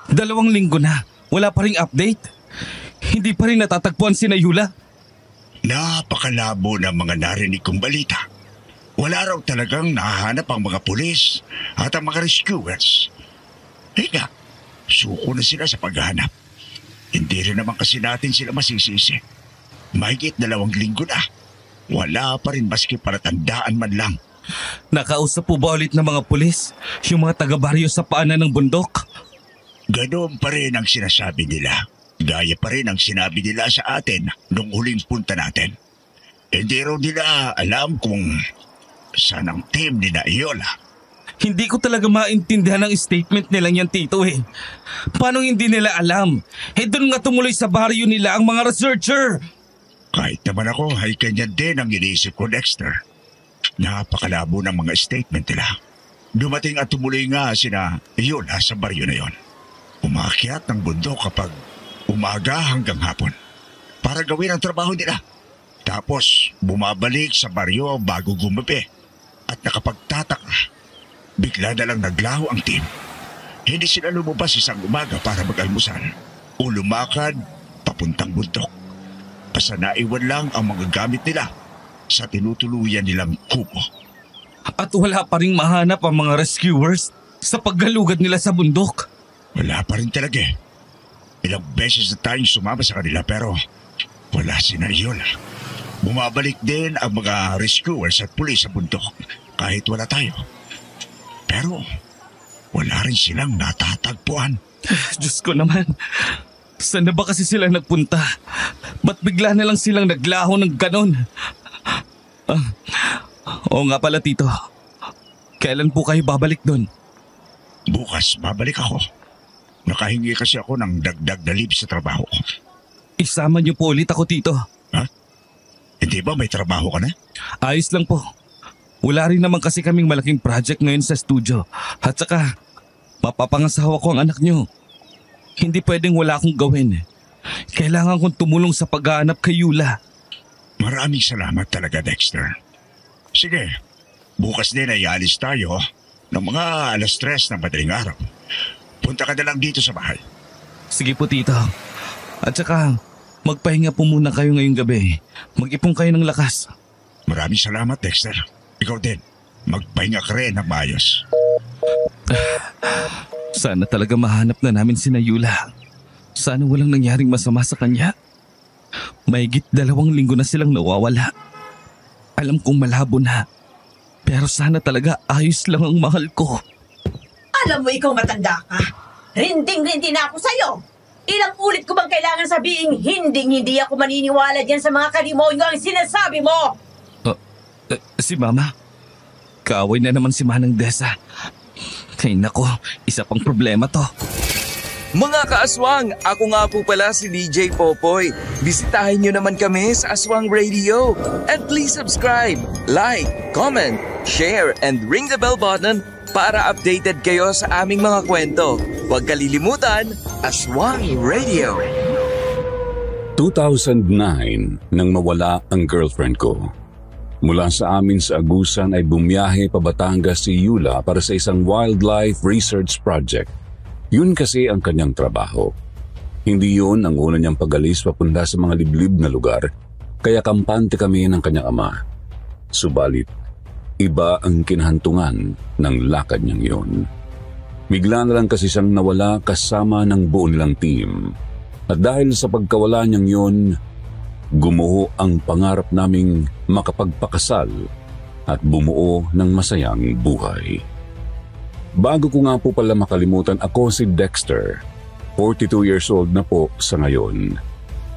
2 linggo na, wala pa ring update. Hindi pa rin natatagpuan si Yula. Napakalabo ng mga narinig kong balita. Wala raw talagang nahahanap ang mga pulis at ang mga rescuers. Nga, suko na sila sa paghahanap. Hindi rin naman kasi natin sila masisisi. Mahigit 2 linggo na. Wala pa rin maski palatandaan man lang. Nakausap po ba ulit ng mga pulis yung mga taga-baryo sa paanan ng bundok? Ganoon pa rin ang sinasabi nila. Gaya pa rin ang sinabi nila sa atin nung huling punta natin. Hindi raw nila alam kung saan ang team ni Yula. Hindi ko talaga maintindihan ang statement nilang yan, Tito eh. Paano hindi nila alam? Doon nga tumuloy sa baryo nila ang mga researcher. Kahit naman ako ay kanya din ang iniisip ko, Dexter. Napakalabo ng mga statement nila. Dumating at tumuloy nga sina Yula sa baryo na yon. Umakyat ng bundok kapag umaga hanggang hapon para gawin ang trabaho nila. Tapos bumabalik sa baryo bago gumabi. At nakapagtataka, bigla na lang naglaho ang team. Hindi sila lumabas isang umaga para mag-almusal o lumakad papuntang bundok. Basta naiwan lang ang mga gamit nila sa tinutuluyan nilang kubo. At wala pa ring mahanap ang mga rescuers sa paggalugad nila sa bundok. Wala pa rin talaga eh. Ilang beses na tayong sumama sa kanila pero wala si Yula. Bumabalik din ang mga rescuers at pulis sa bundok kahit wala tayo. Pero wala rin silang natatagpuan. Diyos ko naman. Saan na ba kasi sila nagpunta? Ba't bigla na lang silang naglaho ng ganon? Oo nga pala, Tito. Kailan po kayo babalik doon? Bukas babalik ako. Nakahingi kasi ako ng dagdag na leave sa trabaho ko. Isama niyo po ulit ako, Tito. Ha? Hindi ba may trabaho ka na? Ayos lang po. Wala rin naman kasi kaming malaking project ngayon sa studio. At saka, mapapangasawa ko ang anak niyo. Hindi pwedeng wala akong gawin. Kailangan kong tumulong sa paghahanap kay Yula. Maraming salamat talaga, Dexter. Sige, bukas din ay alis tayo ng mga 3:00 ng madaling araw. Punta ka na lang dito sa bahay. Sige po, Tito. At saka, magpahinga po muna kayo ngayong gabi. Mag-ipon kayo ng lakas. Maraming salamat, Dexter. Ikaw din. Magpahinga ka rin ng maayos. Sana talaga mahanap na namin si Yula. Sana walang nangyaring masama sa kanya. Mahigit 2 linggo na silang nawawala. Alam kong malabo na. Pero sana talaga ayos lang ang mahal ko. Alam mo, ikaw matanda ka. Rinding-rindi na ako sa'yo. Ilang ulit ko bang kailangan sabihin hindi ako maniniwala dyan sa mga kalimonyo ang sinasabi mo? Si Mama? Kaaway na naman si Manang Desa. Ay nako, isa pang problema to. Mga kaaswang, ako nga po pala si DJ Popoy. Bisitahin nyo naman kami sa Aswang Radio. And please subscribe, like, comment, share, and ring the bell button para updated kayo sa aming mga kwento. Huwag kalilimutan, Aswang Radio. 2009 nang mawala ang girlfriend ko. Mula sa amin sa Agusan ay bumiyahe pa Batangas si Yula para sa isang wildlife research project. Yun kasi ang kanyang trabaho. Hindi yun ang una niyang pag-alis papunta sa mga liblib na lugar, kaya kampante kami ng kanyang ama. Subalit, iba ang kinahantungan ng lakad niyang yun. Bigla na lang kasi siyang nawala kasama ng buo nilang team. At dahil sa pagkawala niyang yun, gumuho ang pangarap naming makapagpakasal at bumuo ng masayang buhay. Bago ko nga po pala makalimutan, ako si Dexter, 42 years old na po sa ngayon.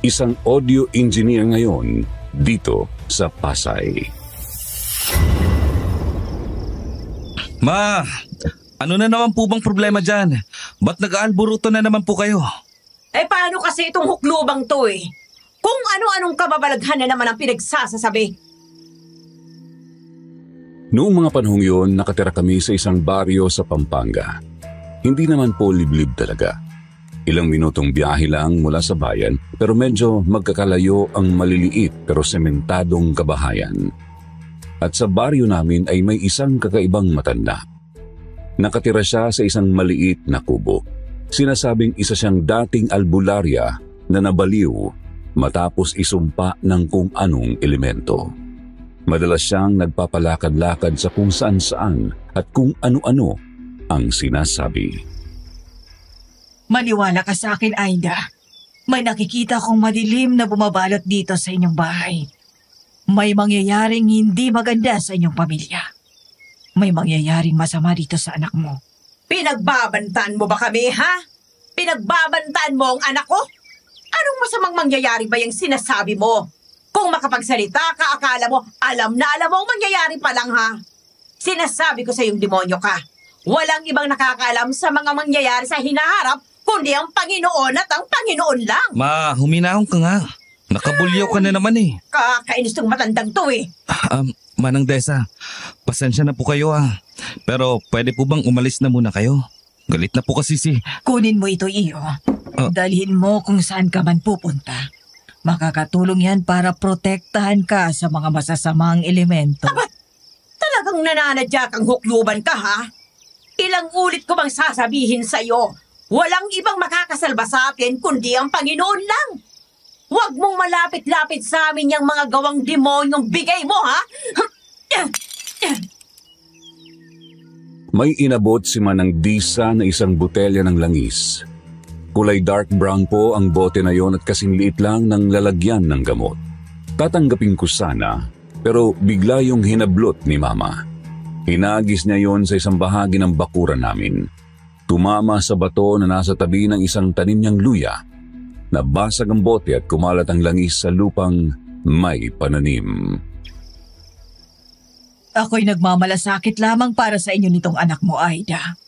Isang audio engineer ngayon dito sa Pasay. Ma, ano na naman po bang problema dyan? Ba't nag-aalburuto na naman po kayo? Paano kasi itong huklubang to eh? Kung ano-anong kababalaghan na naman ang pinagsasasabi. Noong mga panahong yun, nakatira kami sa isang baryo sa Pampanga. Hindi naman po liblib talaga. Ilang minutong biyahe lang mula sa bayan, pero medyo magkakalayo ang maliliit pero sementadong kabahayan. At sa baryo namin ay may isang kakaibang matanda. Nakatira siya sa isang maliit na kubo. Sinasabing isa siyang dating albularya na nabaliw matapos isumpa ng kung anong elemento. Madalas siyang nagpapalakad-lakad sa kung saan-saan at kung ano-ano ang sinasabi. Maniwala ka sa akin, Aida. May nakikita akong madilim na bumabalot dito sa inyong bahay. May mangyayaring hindi maganda sa inyong pamilya. May mangyayaring masama dito sa anak mo. Pinagbabantaan mo ba kami, ha? Pinagbabantaan mo ang anak ko? Anong masamang mangyayari ba yung sinasabi mo? Kung makapagsalita ka, akala mo, alam na alam mo ang mangyayari pa lang, ha? Sinasabi ko sa yung demonyo ka. Walang ibang nakakaalam sa mga mangyayari sa hinaharap, kundi ang Panginoon at ang Panginoon lang. Ma, huminahon ka nga. Nakabulyaw ka na naman eh. Kakainis tong matandang to eh. Manang Desa, pasensya na po kayo Pero pwede po bang umalis na muna kayo? Galit na po kasi Kunin mo ito, Iyo. Dalhin mo kung saan ka man pupunta. Makakatulong yan para protektahan ka sa mga masasamang elemento. Talagang nananadya kang hukluban ka, ha? Ilang ulit ko bang sasabihin sa'yo? Walang ibang makakasalba sa atin kundi ang Panginoon lang. Huwag mong malapit-lapit sa amin yung mga gawang demonyong bigay mo, ha? May inabot si Manang Disa na isang botelya ng langis. Kulay dark brown po ang bote na yon at kasing liit lang ng lalagyan ng gamot. Tatanggapin ko sana, pero bigla yung hinablot ni Mama. Hinagis niya yon sa isang bahagi ng bakuran namin. Tumama sa bato na nasa tabi ng isang tanim niyang luya. Nabasag ang bote at kumalat ang langis sa lupang may pananim. Ako'y nagmamalasakit lamang para sa inyo nitong anak mo, Aida.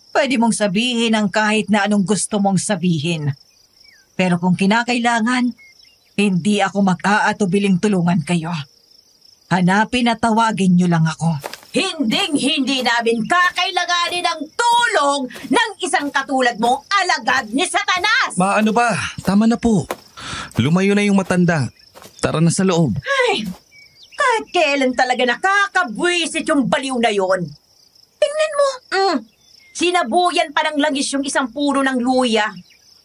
Pwede mong sabihin ang kahit na anong gusto mong sabihin. Pero kung kinakailangan, hindi ako mag-aatubiling tulungan kayo. Hanapin at tawagin niyo lang ako. Hinding-hindi namin kakailanganin ng tulong ng isang katulad mong alagad ni Satanas! Ma, ano ba? Tama na po. Lumayo na yung matanda. Tara na sa loob. Ay, kahit kailan talaga nakakabwisit yung baliw na yon. Tingnan mo, sinabuyan pa ng langis yung isang puno ng luya.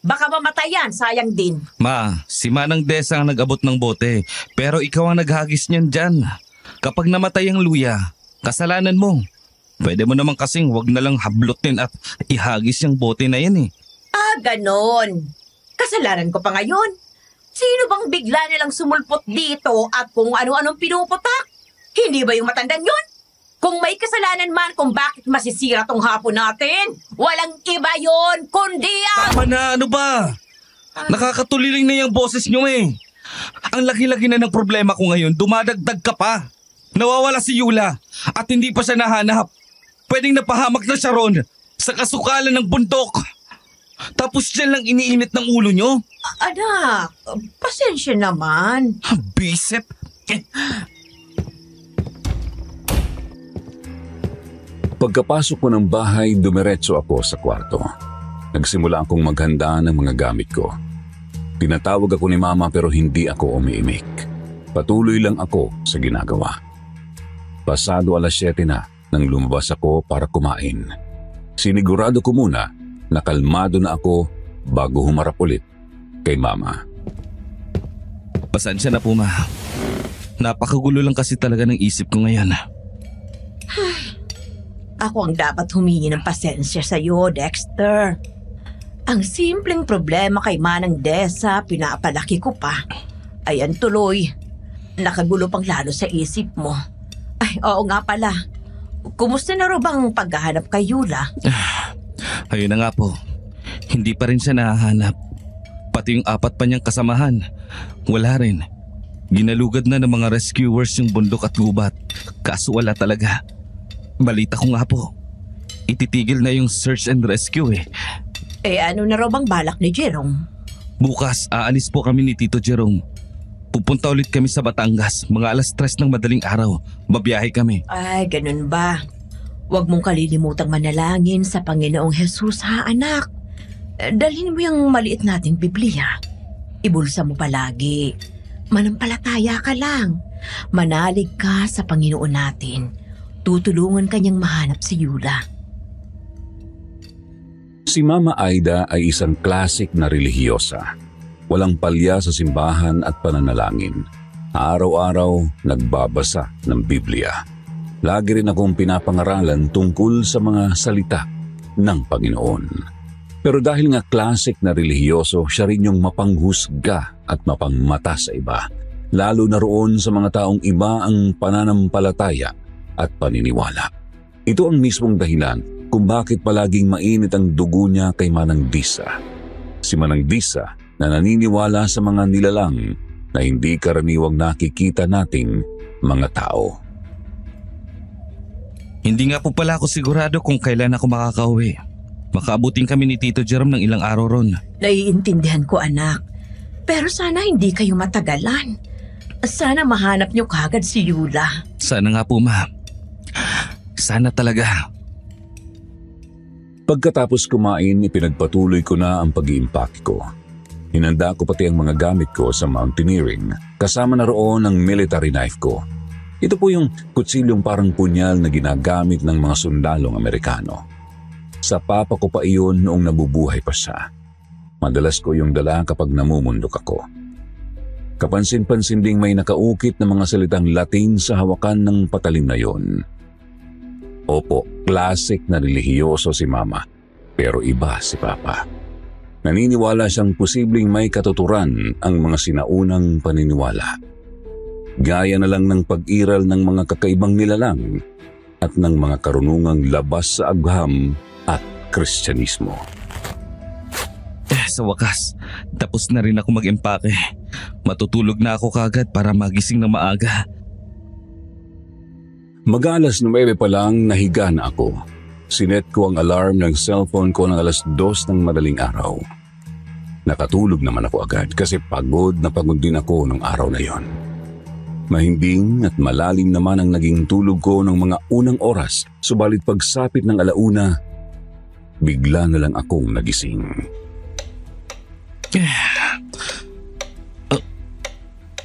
Baka mamatayan, sayang din. Ma, si Manang Desa ang nag-abot ng bote. Pero ikaw ang naghagis niyan dyan. Kapag namatay ang luya, kasalanan mo. Pwede mo naman kasing wag na lang hablutin at ihagis yung bote na yan eh. Ganon. Kasalanan ko pa ngayon. Sino bang bigla nilang sumulpot dito at kung ano-anong pinuputak? Hindi ba yung matandang yun? Kung may kasalanan man kung bakit masisira tong hapon natin, walang iba yon kundi ang... Tama na, ano ba? Nakakatuliling na yung boses nyo eh. Ang laki-laki na ng problema ko ngayon, dumadagdag ka pa. Nawawala si Yula at hindi pa siya nahanap. Pwedeng napahamak na siya ron sa kasukalan ng bundok. Tapos dyan lang iniinit ng ulo nyo? Anak, pasensya naman. Bisep. Pagkapasok ko ng bahay, dumiretso ako sa kwarto. Nagsimula akong maghanda ng mga gamit ko. Tinatawag ako ni Mama pero hindi ako umiimik. Patuloy lang ako sa ginagawa. Pasado 7:00 na nang lumabas ako para kumain. Sinigurado ko muna na kalmado na ako bago humarap ulit kay Mama. Pasensya na po, Ma. Napakagulo lang kasi talaga ng isip ko ngayon. Ako ang dapat humingi ng pasensya sa iyo, Dexter. Ang simpleng problema kay Manang Desa, pinapalaki ko pa. Ayan tuloy, nakagulo pang lalo sa isip mo. Ay, oo nga pala. Kumusta na ro bang paghahanap kay Yula? Ayun na nga po. Hindi pa rin siya nahahanap. Pati yung 4 pa niyang kasamahan. Wala rin. Ginalugad na ng mga rescuers yung bundok at gubat. Kaso wala talaga. Balita ko nga po. Ititigil na yung search and rescue eh. Ano na raw bang balak ni Jerome? Bukas, aalis po kami ni Tito Jerome. Pupunta ulit kami sa Batangas. Mga 3:00 ng madaling araw. Babiyahe kami. Ay, ganun ba? Huwag mong kalilimutang manalangin sa Panginoong Jesus, ha, anak? Dalhin mo yung maliit nating Biblia. Ibulsa mo palagi. Manampalataya ka lang. Manalig ka sa Panginoon natin. Tutulungan kanyang mahanap si Yula. Si Mama Aida ay isang classic na relihiyosa. Walang palya sa simbahan at pananalangin. Araw-araw nagbabasa ng Biblia. Lagi rin akong pinapangaralan tungkol sa mga salita ng Panginoon. Pero dahil nga classic na relihiyoso, siya rin yung mapanghusga at mapangmata sa iba. Lalo na roon sa mga taong iba ang pananampalataya at paniniwala. Ito ang mismong dahilan kung bakit palaging mainit ang dugo niya kay Manang Disa. Si Manang Disa na naniniwala sa mga nilalang na hindi karaniwang nakikita nating mga tao. Hindi nga po pala ako sigurado kung kailan ako makakauwi. Makaabutin kami ni Tito Jerome ng ilang araw ron. Naiintindihan ko, anak. Pero sana hindi kayo matagalan. Sana mahanap niyo kagad si Yula. Sana nga po, ma. Sana talaga. Pagkatapos kumain, ipinagpatuloy ko na ang pag-iimpake ko. Hinanda ko pati ang mga gamit ko sa mountaineering, kasama na roon ang military knife ko. Ito po yung kutsilyong parang punyal na ginagamit ng mga sundalong Amerikano. Sa papa ko pa iyon noong nabubuhay pa siya. Madalas ko yung dala kapag namumundok ako. Kapansin-pansin ding may nakaukit na mga salitang Latin sa hawakan ng patalim na yon. Opo, classic na relihiyoso si Mama, pero iba si Papa. Naniniwala siyang posibleng may katuturan ang mga sinaunang paniniwala. Gaya na lang ng pag-iral ng mga kakaibang nilalang at ng mga karunungang labas sa agham at Kristyanismo. Sa wakas, tapos na rin ako mag-empake. Matutulog na ako kagad para magising na maaga. Mag-alas 9 pa lang nahiga na ako. Sinet ko ang alarm ng cellphone ko ng alas 2 ng madaling araw. Nakatulog naman ako agad kasi pagod na pagod din ako nung araw na yon. Mahimbing at malalim naman ang naging tulog ko ng mga unang oras, subalit pagsapit ng alauna, bigla na lang akong nagising.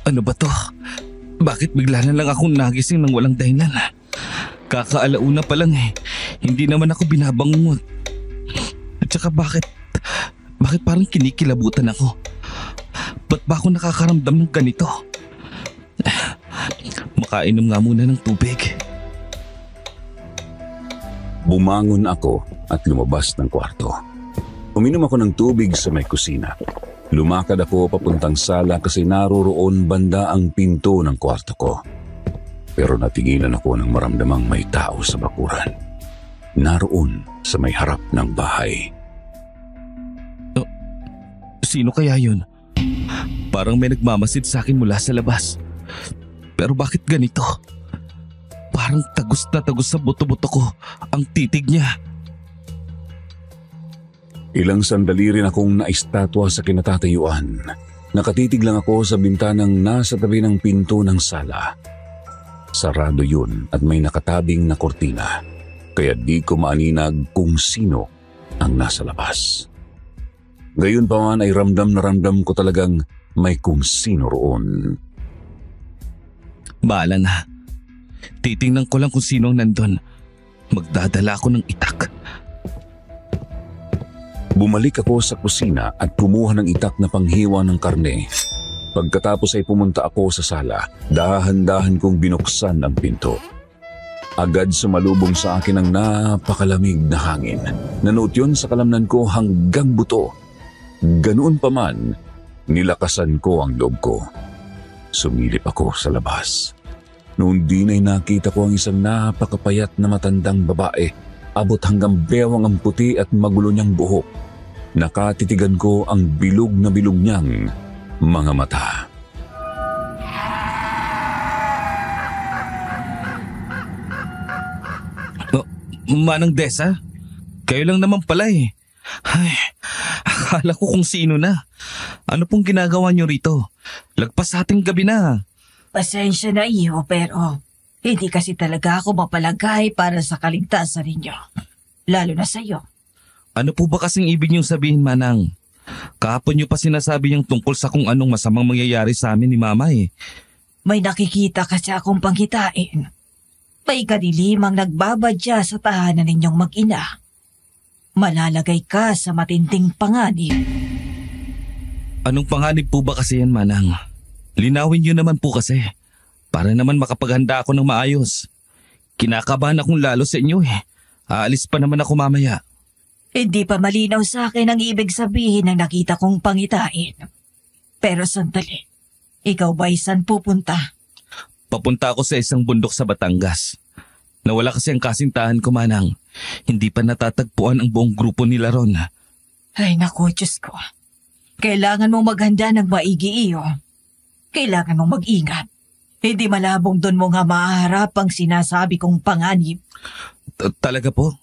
Ano ba to? Bakit bigla na lang akong nagising ng walang dahilan? Kakaalauna pa lang eh. Hindi naman ako binabangungot. At saka bakit parang kinikilabutan ako? Ba't ba ako nakakaramdam ng ganito? Makainom nga muna ng tubig. Bumangon ako at lumabas ng kwarto. Uminom ako ng tubig sa may kusina. Lumakad ako papuntang sala kasi naroroon banda ang pinto ng kwarto ko. Pero natigilan ako nang maramdamang may tao sa bakuran. Naroon sa may harap ng bahay. Sino kaya yun? Parang may nagmamasid sa akin mula sa labas. Pero bakit ganito? Parang tagos na tagos sa buto-buto ko ang titig niya. Ilang sandali rin akong naistatwa sa kinatatayuan. Nakatitig lang ako sa bintanang nasa tabi ng pinto ng sala. Sarado yun at may nakatabing na kortina, kaya di ko maaninag kung sino ang nasa labas. Gayon pa man ay ramdam na ramdam ko talagang may kung sino roon. Bahala na. Titingnan ko lang kung sino ang nandun. Magdadala ako ng itak. Bumalik ako sa kusina at kumuha ng itak na panghiwa ng karne. Pagkatapos ay pumunta ako sa sala. Dahan-dahan kong binuksan ang pinto. Agad sumalubong sa akin ang napakalamig na hangin. Nanuot yun sa kalamnan ko hanggang buto. Ganoon pa man, nilakasan ko ang loob ko. Sumilip ako sa labas. Noon din ay nakita ko ang isang napakapayat na matandang babae. Abot hanggang bewang ang puti at magulo niyang buhok. Nakatitigan ko ang bilog na bilog niyang mga mata. Manang Desa? Kayo lang naman pala eh. Ay, akala ko kung sino na. Ano pong ginagawa niyo rito? Lagpas sa ating gabi na. Pasensya na iyo, pero hindi kasi talaga ako mapalagay para sa kaligtasan ninyo. Lalo na sa iyo. Ano po ba kasing ibig niyong sabihin, Manang? Kahapon niyo pa sinasabi yung tungkol sa kung anong masamang mangyayari sa amin ni Mama eh. May nakikita kasi akong pangkitain. May kadilimang nagbabadya sa tahanan ninyong mag-ina. malalagay ka sa matinding panganib. Anong panganib po ba kasi yan, Manang? Linawin niyo naman po kasi. Para naman makapaghanda ako ng maayos. Kinakabahan akong lalo sa inyo eh. Aalis pa naman ako mamaya. Hindi pa malinaw sa akin ang ibig sabihin ng nakita kong pangitain. Pero sandali, ikaw ba'y saan pupunta? Papunta ako sa isang bundok sa Batangas. Nawala kasi ang kasintahan ko, Manang. Hindi pa natatagpuan ang buong grupo nila ron. Ay naku, Diyos ko. Kailangan mong maghanda ng maigi iyo. Kailangan mong mag-ingat. Hindi malabong doon mo nga maaharap ang sinasabi kong panganib. Talaga po?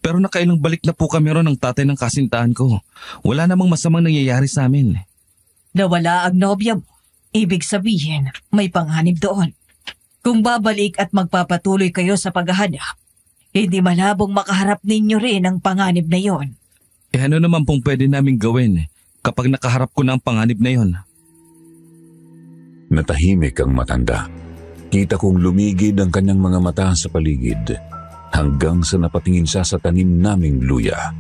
Pero nakailang balik na po kami ron ng tatay ng kasintahan ko. Wala namang masamang nangyayari sa amin. Nawala ang nobya mo. Ibig sabihin, may panganib doon. Kung babalik at magpapatuloy kayo sa paghahanap, hindi malabong makaharap ninyo rin ang panganib na yon. Ano naman pong pwede naming gawin kapag nakaharap ko na ang panganib na yon? Natahimik ang matanda. Kita kong lumigid ang kanyang mga mata sa paligid hanggang sa napatingin siya sa tanim naming luya.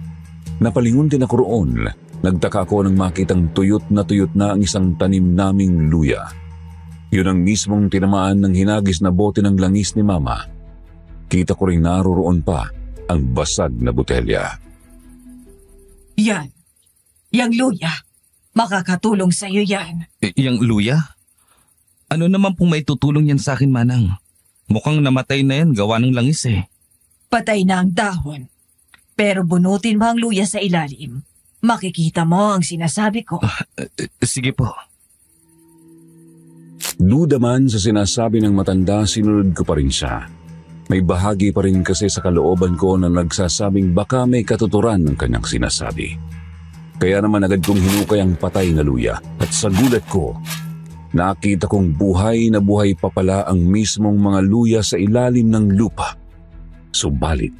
Napalingon din ako roon. Nagtaka ako nang makitang tuyot na ang isang tanim naming luya. Yun ang mismong tinamaan ng hinagis na bote ng langis ni Mama. Kita ko rin naroroon pa ang basag na botelya. Yan. Yang luya. Makakatulong sa iyo yan. Yang luya? Ano naman pong may tutulong yan sa akin, Manang? Mukhang namatay na yan, gawa ng langis eh. Patay na ang dahon. Pero bunutin mo ang luya sa ilalim. Makikita mo ang sinasabi ko. Sige po. Duda man sa sinasabi ng matanda, sinunod ko pa rin siya. May bahagi pa rin kasi sa kalooban ko na nagsasabing baka may katuturan ng kanyang sinasabi. Kaya naman agad kong hinukay ang patay na luya at sa gulat ko, nakita kong buhay na buhay pa pala ang mismong mga luya sa ilalim ng lupa. Subalit,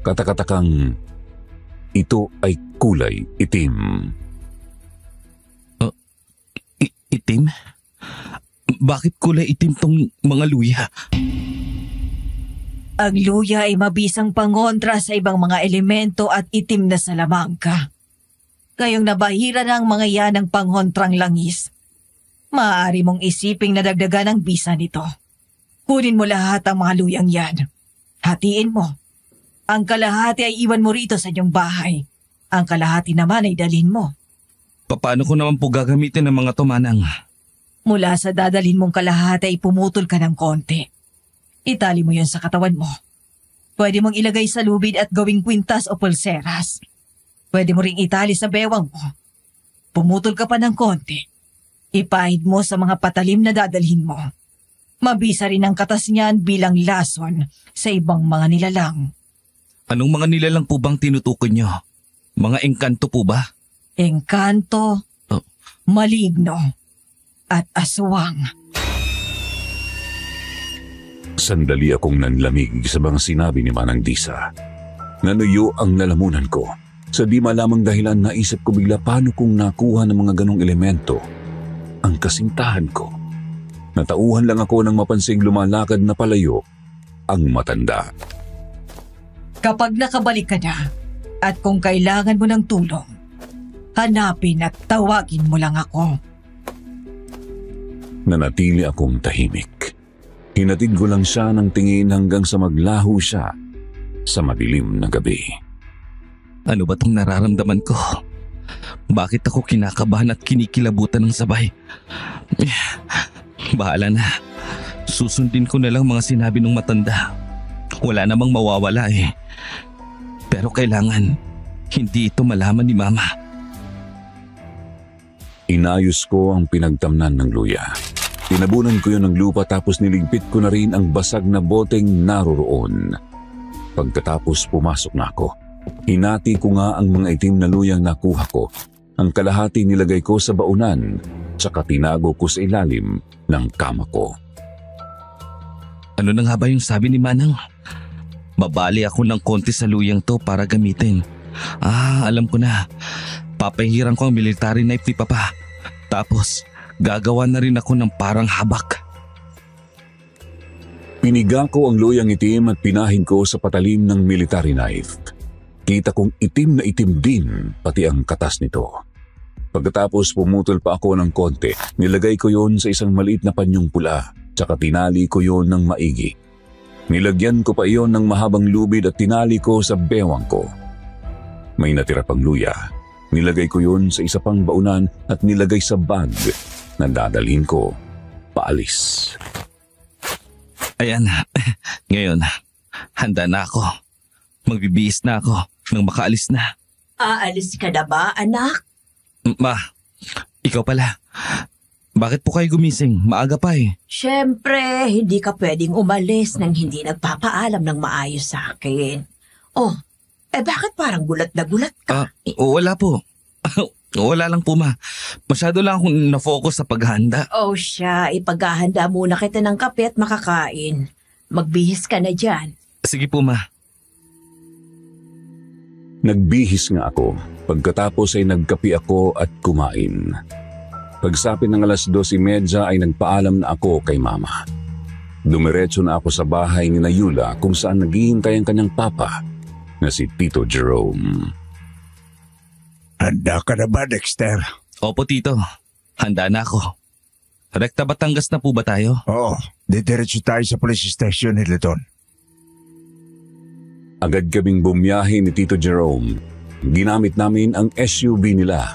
katakatakang ito ay kulay itim. Itim? Bakit kulay itim tong mga luya? Ang luya ay mabisang pangontra sa ibang mga elemento at itim na salamangka. Ngayong nabahira ng mga yan ng pangontrang langis, maaari mong isiping nadagdagan ang bisa nito. Kunin mo lahat ang mga luyang yan. Hatiin mo. Ang kalahati ay iwan mo rito sa inyong bahay. Ang kalahati naman ay dalhin mo. Paano ko naman po gagamitin ang mga to, Manang? Mula sa dadalhin mong kalahati ay pumutol ka ng konti. Itali mo yon sa katawan mo. Pwede mong ilagay sa lubid at gawing kwintas o pulseras. Pwede mo ring itali sa bewang mo. Pumutol ka pa ng konti. Ipahid mo sa mga patalim na dadalhin mo. Mabisa rin ang katas niyan bilang lason sa ibang mga nilalang. Anong mga nilalang po bang tinutukoy nyo? Mga engkanto po ba? Engkanto, maligno, at aswang. Sandali akong nanlamig sa mga sinabi ni Manang Disa. Nanuyo ang lalamunan ko. Sa di malamang dahilan naisip ko bigla paano kong nakuha ng mga ganong elemento ang kasintahan ko. Natauhan lang ako nang mapansing lumalakad na palayo ang matanda. Kapag nakabalik ka na at kung kailangan mo ng tulong, hanapin at tawagin mo lang ako. Nanatili akong tahimik. Hinatid ko lang siya ng tingin hanggang sa maglaho siya sa madilim na gabi. Ano ba tong nararamdaman ko? Bakit ako kinakabahan at kinikilabutan ng sabay? Bahala na. Susundin ko na lang mga sinabi ng matanda. Wala namang mawawala eh. Pero kailangan hindi ito malaman ni Mama. Inayos ko ang pinagtamnan ng luya. Tinabunan ko yun ng lupa tapos niligpit ko na rin ang basag na boteng naroroon. Pagkatapos pumasok na ako. Hinati ko nga ang mga itim na luyang nakuha ko. Ang kalahati nilagay ko sa baunan, tsaka tinago ko sa ilalim ng kama ko. Ano na nga ba yung sabi ni Manang? Babali ako ng konti sa luyang to para gamitin. Alam ko na. Papahiran ko ang military knife ni Papa. Tapos, gagawa na rin ako ng parang habak. Piniga ko ang luyang itim at pinahin ko sa patalim ng military knife. Kita kong itim na itim din pati ang katas nito. Pagkatapos pumutol pa ako ng konti, nilagay ko yon sa isang maliit na panyong pula, tsaka tinali ko yon ng maigi. Nilagyan ko pa iyon ng mahabang lubid at tinali ko sa bewang ko. May natira pang luya. Nilagay ko yon sa isa pang baunan at nilagay sa bag na dadalhin ko paalis. Ayan, ngayon, handa na ako. Magbibihis na ako nang makaalis na. Aalis ka na ba, anak? Ma, ikaw pala. Bakit po kayo gumising? Maaga pa eh. Siyempre, hindi ka pwedeng umalis nang hindi nagpapaalam ng maayos sa akin. Oh, bakit parang gulat na gulat ka? Wala po. Wala lang po, ma. Masyado lang akong na-focus sa paghahanda. Oh siya, ipaghahanda muna kita ng kape at makakain. Magbihis ka na dyan. Sige po, ma. Nagbihis nga ako. Pagkatapos ay nagkapi ako at kumain. Pagsapit ng 2:30 ay nagpaalam na ako kay mama. Dumiretso na ako sa bahay ni Yula kung saan naghihintay ang kanyang papa na si Tito Jerome. Handa ka na ba, Dexter? Opo, Tito. Handa na ako. Rekta Batangas na po ba tayo? Oo, didiretso tayo sa police station nila doon. Agad kaming bumiyahe ni Tito Jerome. Ginamit namin ang SUV nila.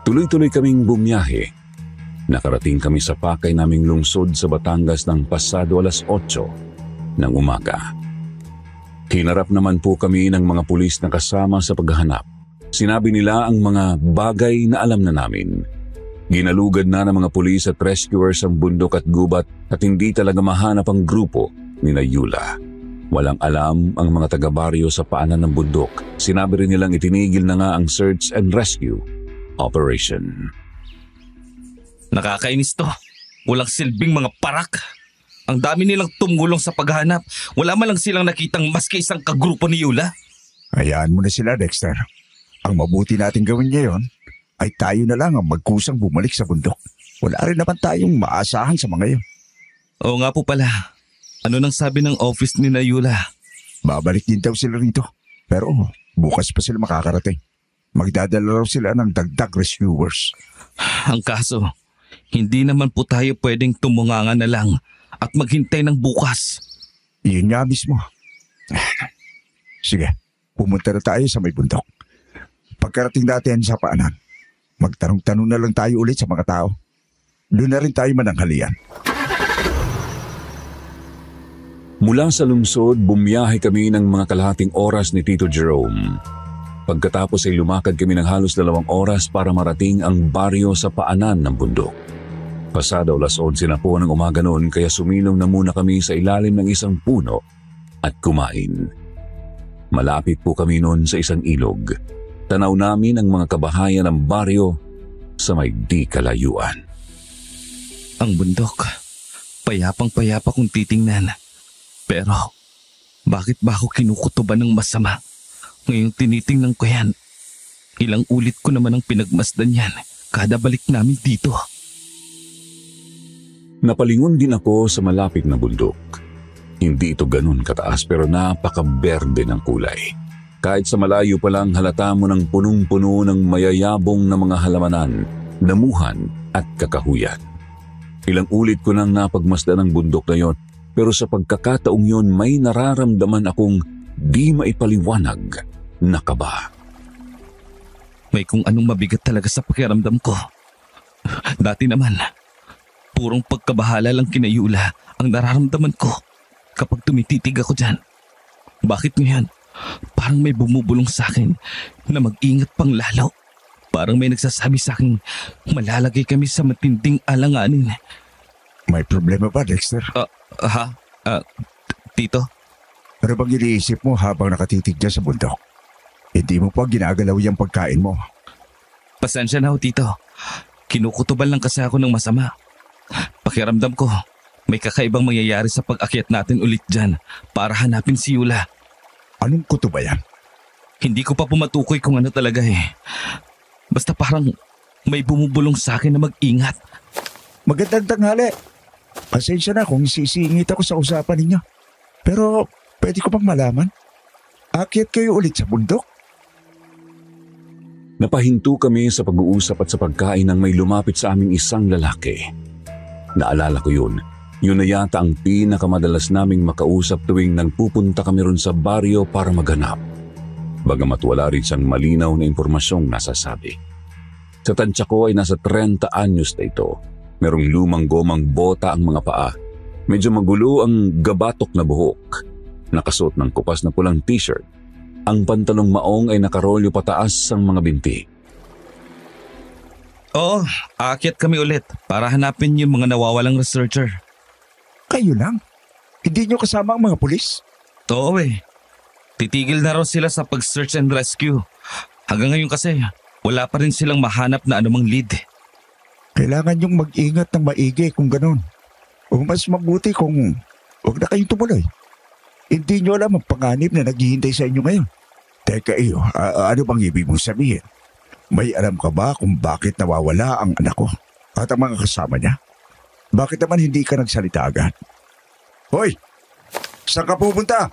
Tuloy-tuloy kaming bumiyahe. Nakarating kami sa pakay naming lungsod sa Batangas ng pasado 8:00 ng umaga. Hinarap naman po kami ng mga pulis na kasama sa paghahanap. Sinabi nila ang mga bagay na alam na namin. Ginalugad na ng mga pulis at rescuers ang bundok at gubat at hindi talaga mahanap ang grupo ni Yula. Walang alam ang mga taga-baryo sa paanan ng bundok. Sinabi rin nilang itinigil na nga ang search and rescue operation. Nakakainis to. Walang silbing mga parak. Ang dami nilang tumulong sa paghahanap. Wala man lang silang nakitang maski isang kagrupo ni Yula. Hayaan mo na sila, Dexter. Ang mabuti natin gawin ngayon ay tayo na lang ang magkusang bumalik sa bundok. Wala rin naman tayong maasahan sa mga yun. Oo nga po pala. Ano nang sabi ng office ni Yula? Babalik din daw sila rito. Pero bukas pa sila makakarating. Magdadala raw sila ng dagdag rescuers. Ang kaso, hindi naman po tayo pwedeng tumunganga na lang at maghintay ng bukas. Yun nga mismo. Sige, pumunta na tayo sa may bundok. Pagkarating natin sa paanan, magtanong-tanong na lang tayo ulit sa mga tao. Doon na rin tayo mananghalian. Mula sa lungsod, bumiyahe kami ng mga kalahating oras ni Tito Jerome. Pagkatapos ay lumakad kami ng halos 2 oras para marating ang baryo sa paanan ng bundok. Pasado 11:00 na po ng umaga noon kaya sumilong na muna kami sa ilalim ng isang puno at kumain. Malapit po kami noon sa isang ilog. Tanaw namin ang mga kabahayan ng baryo sa may di kalayuan. Ang bundok, payapang-payapa kung titingnan. Pero, bakit ba ako kinukutuban ng masama? Ngayong tinitingnan ko yan. Ilang ulit ko naman ang pinagmasdan yan kada balik namin dito. Napalingon din ako sa malapit na bundok. Hindi ito ganun kataas pero napaka-berde ng kulay. Kahit sa malayo pa lang halata mo ng punong-puno ng mayayabong na mga halamanan, damuhan at kakahuyan. Ilang ulit ko nang napagmasdan ang bundok na yon. Pero sa pagkakataong yon may nararamdaman akong di maipaliwanag na kaba. May kung anong mabigat talaga sa pakiramdam ko. Dati naman, purong pagkabahala lang kina Yula ang nararamdaman ko kapag tumititig ako dyan. Bakit ngayon? Parang may bumubulong sa akin na mag-ingat pang lalo. Parang may nagsasabi sa akin malalagay kami sa matinding alanganin. May problema ba, Dexter? Tito? Ano bang iniisip mo habang nakatitig dyan sa bundok? Hindi mo pa ginagalaw yung pagkain mo. Pasensya na ho, Tito. Kinukutuban lang kasi ako ng masama. Pakiramdam ko, may kakaibang mangyayari sa pag-akyat natin ulit dyan para hanapin si Yula. Anong kuto ba yan? Hindi ko pa pumatukoy kung ano talaga eh. Basta parang may bumubulong sa akin na mag-ingat. Magandang tanghali. Pasensya na kung sisingit ako sa usapan ninyo. Pero pwede ko bang malaman? Akyat kayo ulit sa bundok? Napahinto kami sa pag-uusap at sa pagkain nang may lumapit sa aming isang lalaki. Naalala ko yun. Yun na yata ang pinakamadalas naming makausap tuwing nagpupunta kami ron sa baryo para maghanap. Bagamat wala rin siyang malinaw na impormasyong nasasabi. Sa tansya ko ay nasa 30 anyos na ito. Merong lumang gomang bota ang mga paa. Medyo magulo ang gabatok na buhok. Nakasuot ng kupas na pulang t-shirt. Ang pantalong maong ay nakarolyo pataas ang mga binti. Oo, aakyat kami ulit para hanapin yung mga nawawalang researcher. Kayo lang? Hindi nyo kasama ang mga pulis? Oo titigil na raw sila sa pag-search and rescue. Hanggang ngayon kasi, wala pa rin silang mahanap na anumang lead. Kailangan nyong mag-ingat ng maigi kung ganon. O mas mabuti kung huwag na kayong tumuloy. Hindi nyo alam ang panganib na naghihintay sa inyo ngayon. Teka iyo, ano bang ibig mong sabihin? May alam ka ba kung bakit nawawala ang anak ko at ang mga kasama niya? Bakit naman hindi ka nagsalita agad? Hoy! Saan ka pupunta?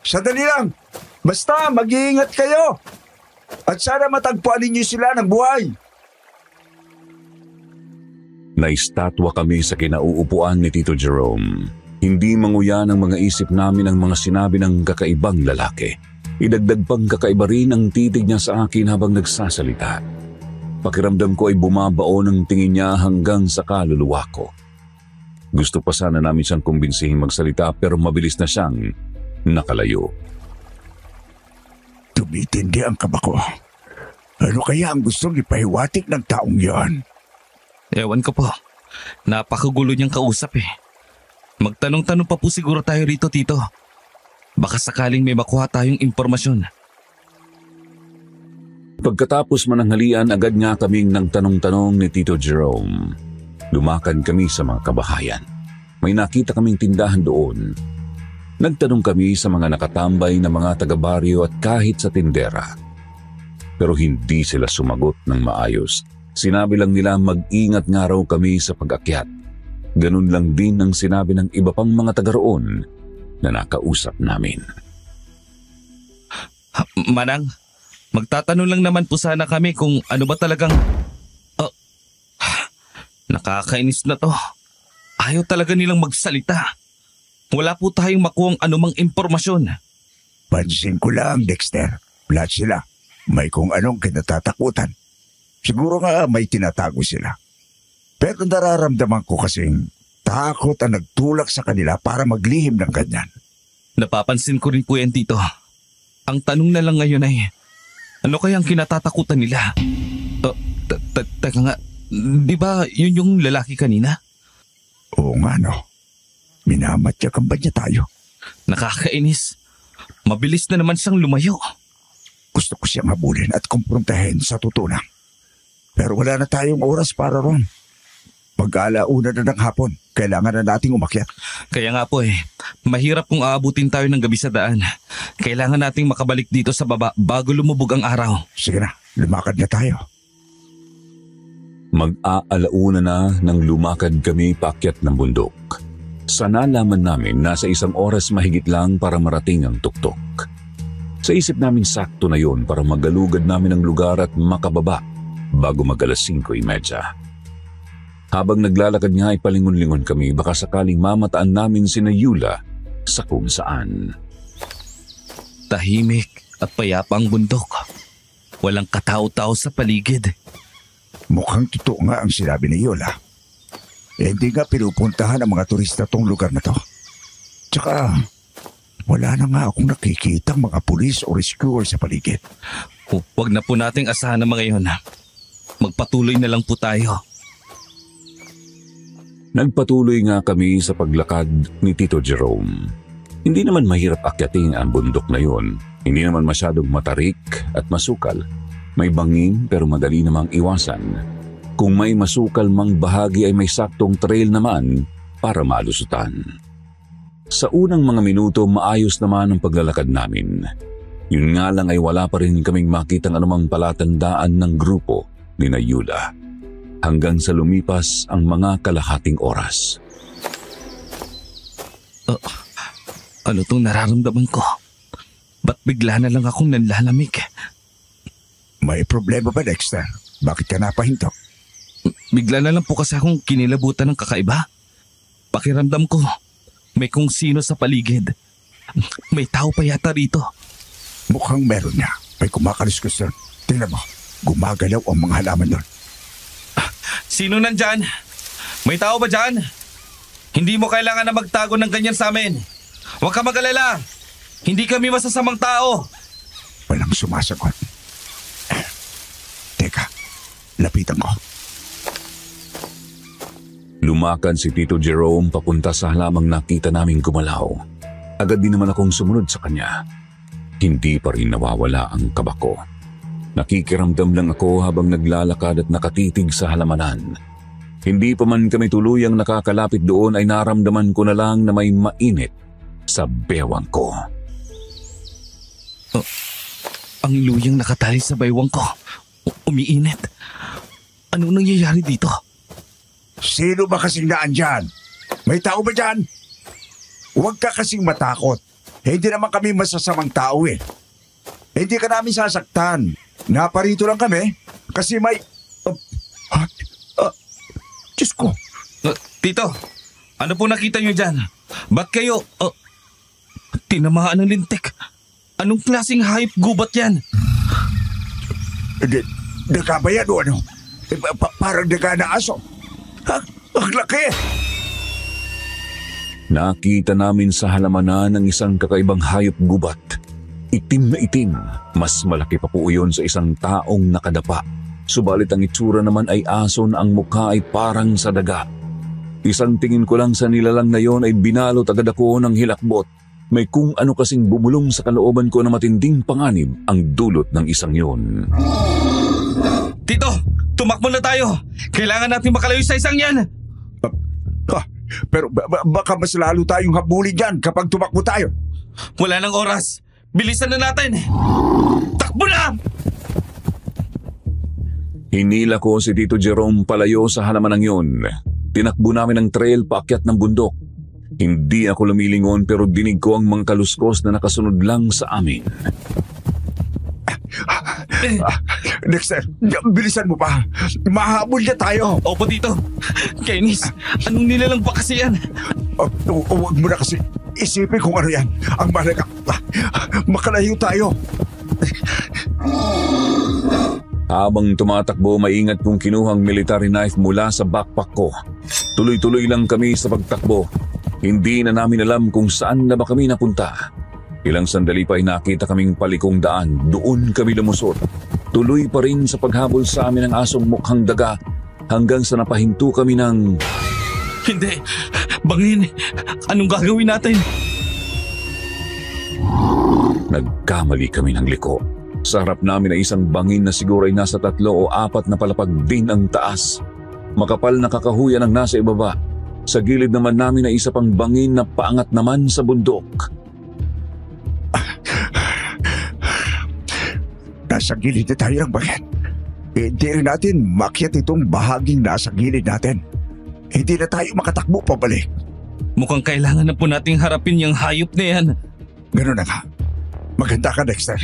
Sandali lang! Basta mag-iingat kayo! At sana matagpuan ninyo sila ng buhay! Naistatwa kami sa kinauupuan ni Tito Jerome. Hindi manguya ng mga isip namin ang mga sinabi ng kakaibang lalaki. Idagdag pang kakaiba rin ang titig niya sa akin habang nagsasalita. Pakiramdam ko ay bumabao ng tingin niya hanggang sa kaluluwa ko. Gusto pa sana namin siyang kumbinsihin magsalita pero mabilis na siyang nakalayo. Tumitindi ang kaba ko. Ano kaya ang gustong ipahiwatig ng taong yan? Ewan ko po. Napakagulo niyang kausap Magtanong-tanong pa po siguro tayo rito, Tito. Baka sakaling may makuha tayong impormasyon. Pagkatapos mananghalian, agad nga kaming nang tanong-tanong ni Tito Jerome. Lumakad kami sa mga kabahayan. May nakita kaming tindahan doon. Nagtanong kami sa mga nakatambay na mga taga-baryo at kahit sa tindera. Pero hindi sila sumagot ng maayos. Sinabi lang nila mag-ingat nga raw kami sa pag-akyat. Ganun lang din ang sinabi ng iba pang mga taga roon na nakausap namin. Manang, magtatanong lang naman po sana kami kung ano ba talagang... nakakainis na to. Ayaw talaga nilang magsalita. Wala po tayong makuhang anumang impormasyon. Pansin ko lang, Dexter. Lahat sila. May kung anong kinatatakutan. Siguro nga may tinatago sila. Pero nararamdaman ko kasing takot ang nagtulak sa kanila para maglihim ng ganyan. Napapansin ko rin po yan, Tito. Ang tanong na lang ngayon ay, ano kayang kinatatakutan nila? Teka nga, di ba yun yung lalaki kanina? Oo nga no. Minamatyakan ba niya tayo? Nakakainis. Mabilis na naman siyang lumayo. Gusto ko siyang habulin at kumprontahin sa tutunan. Pero wala na tayong oras para ron. Mag-alauna na ng hapon. Kailangan na nating umakyat. Kaya nga po mahirap kung aabutin tayo ng gabi sa daan. Kailangan nating makabalik dito sa baba bago lumubog ang araw. Sige na, lumakad na tayo. Mag-aalauna na nang lumakad kami paakyat ng bundok. Sa nalaman namin, nasa 1 oras mahigit lang para marating ang tuktok. Sa isip namin sakto na yon para magalugad namin ang lugar at makababa bago mag-alas 5:30. Habang naglalakad nga ay palingon-lingon kami baka sakaling mamataan namin sina Yula sa kung saan. Tahimik at payapa ang bundok. Walang katao-tao sa paligid. Mukhang totoo nga ang sinabi ni Yola. Hindi nga pinupuntahan ng mga turista tong lugar na to. Tsaka, wala na nga akong nakikitang mga pulis o rescuer sa paligid. Huwag na po nating asahan ng mga iyon. Magpatuloy na lang po tayo. Nagpatuloy nga kami sa paglakad ni Tito Jerome. Hindi naman mahirap akyatin ang bundok na yon. Hindi naman masyadong matarik at masukal. May bangin pero madali namang iwasan. Kung may masukal mang bahagi ay may saktong trail naman para malusutan. Sa unang mga minuto maayos naman ang paglalakad namin. Yun nga lang ay wala pa rin kaming makitang anumang palatandaan ng grupo ni Yula. Hanggang sa lumipas ang mga kalahating oras. Ano tong nararamdaman ko? Ba't bigla na lang akong nanlalamig? May problema ba, Dexter? Bakit ka napahinto? Bigla na lang po kasi akong kinilabutan ng kakaiba. Pakiramdam ko, may kung sino sa paligid. May tao pa yata rito. Mukhang meron niya. May kumakaluskos doon. Tingnan mo, gumagalaw ang mga halaman doon. Sino nandyan? May tao ba dyan? Hindi mo kailangan na magtago ng ganyan sa amin. Huwag ka mag-alala. Hindi kami masasamang tao. Walang sumasagot. Teka, lapitan ko. Lumakad si Tito Jerome papunta sa halamang nakita naming gumalaw. Agad din naman akong sumunod sa kanya. Hindi pa rin nawawala ang kaba ko. Nakikiramdam lang ako habang naglalakad at nakatitig sa halamanan. Hindi pa man kami tuluyang nakakalapit doon ay naramdaman ko na lang na may mainit sa bewang ko. Ang luyang nakatali sa baywang ko. Umiinit. Ano nangyayari dito? Sino ba kasing daan dyan? May tao ba dyan? Huwag ka kasing matakot. Hindi naman kami masasamang tao eh. Hindi ka namin sasaktan. Naparito lang kami kasi may... Diyos ko. Tito, ano po nakita niyo dyan? Ba't kayo... tinamaan ng lintik? Anong klaseng hayop gubat yan? Daga ba yan o ano? Parang daga na aso. Ang laki! Nakita namin sa halamanan ng isang kakaibang hayop gubat. Itim na itim, mas malaki pa po iyon sa isang taong nakadapa. Subalit ang itsura naman ay aso na ang mukha ay parang sa daga. Isang tingin ko lang sa nilalang na yon ay binalot agad ako ng hilakbot. May kung ano kasing bumulong sa kalooban ko na matinding panganib ang dulot ng isang yon. Tito, tumakbo na tayo! Kailangan natin makalayo sa isang yan! Pero baka mas lalo tayong habulin dyan kapag tumakbo tayo. Wala nang oras. Bilisan na natin. Takbo na! Hinila ko si Tito Jerome palayo sa halaman ng yun. Tinakbo namin ang trail paakyat ng bundok. Hindi ako lumilingon pero dinig ko ang mga kaluskos na nakasunod lang sa amin. Dexter, bilisan mo pa. Mahabol na tayo. Opo, Tito. Kainis, anong nilalang ba kasi yan? Huwag mo na kasi isipin kung ano yan. Ang mahalaga, makalayo tayo. Habang tumatakbo, maingat kong kinuhang military knife mula sa backpack ko. Tuloy-tuloy lang kami sa pagtakbo. Hindi na namin alam kung saan na ba kami napunta. Ilang sandali pa ay nakita kaming palikong daan. Doon kami lumusot. Tuloy pa rin sa paghabol sa amin ng asong mukhang daga hanggang sa napahinto kami ng... Hindi! Bangin! Anong gagawin natin? Nagkamali kami ng liko. Sa harap namin ay isang bangin na siguro ay nasa 3 o 4 na palapag din ang taas. Makapal na kakahuyan ang nasa ibaba. Sa gilid naman namin ay isa pang bangin na paangat naman sa bundok. Nasa gilid na tayo ng bangin. Hindi rin natin makyat itong bahaging nasa gilid natin. Hindi na tayo makatakbo pabalik. Mukhang kailangan na po nating harapin yung hayop na yan. Ganun na nga. Maganda ka, Dexter.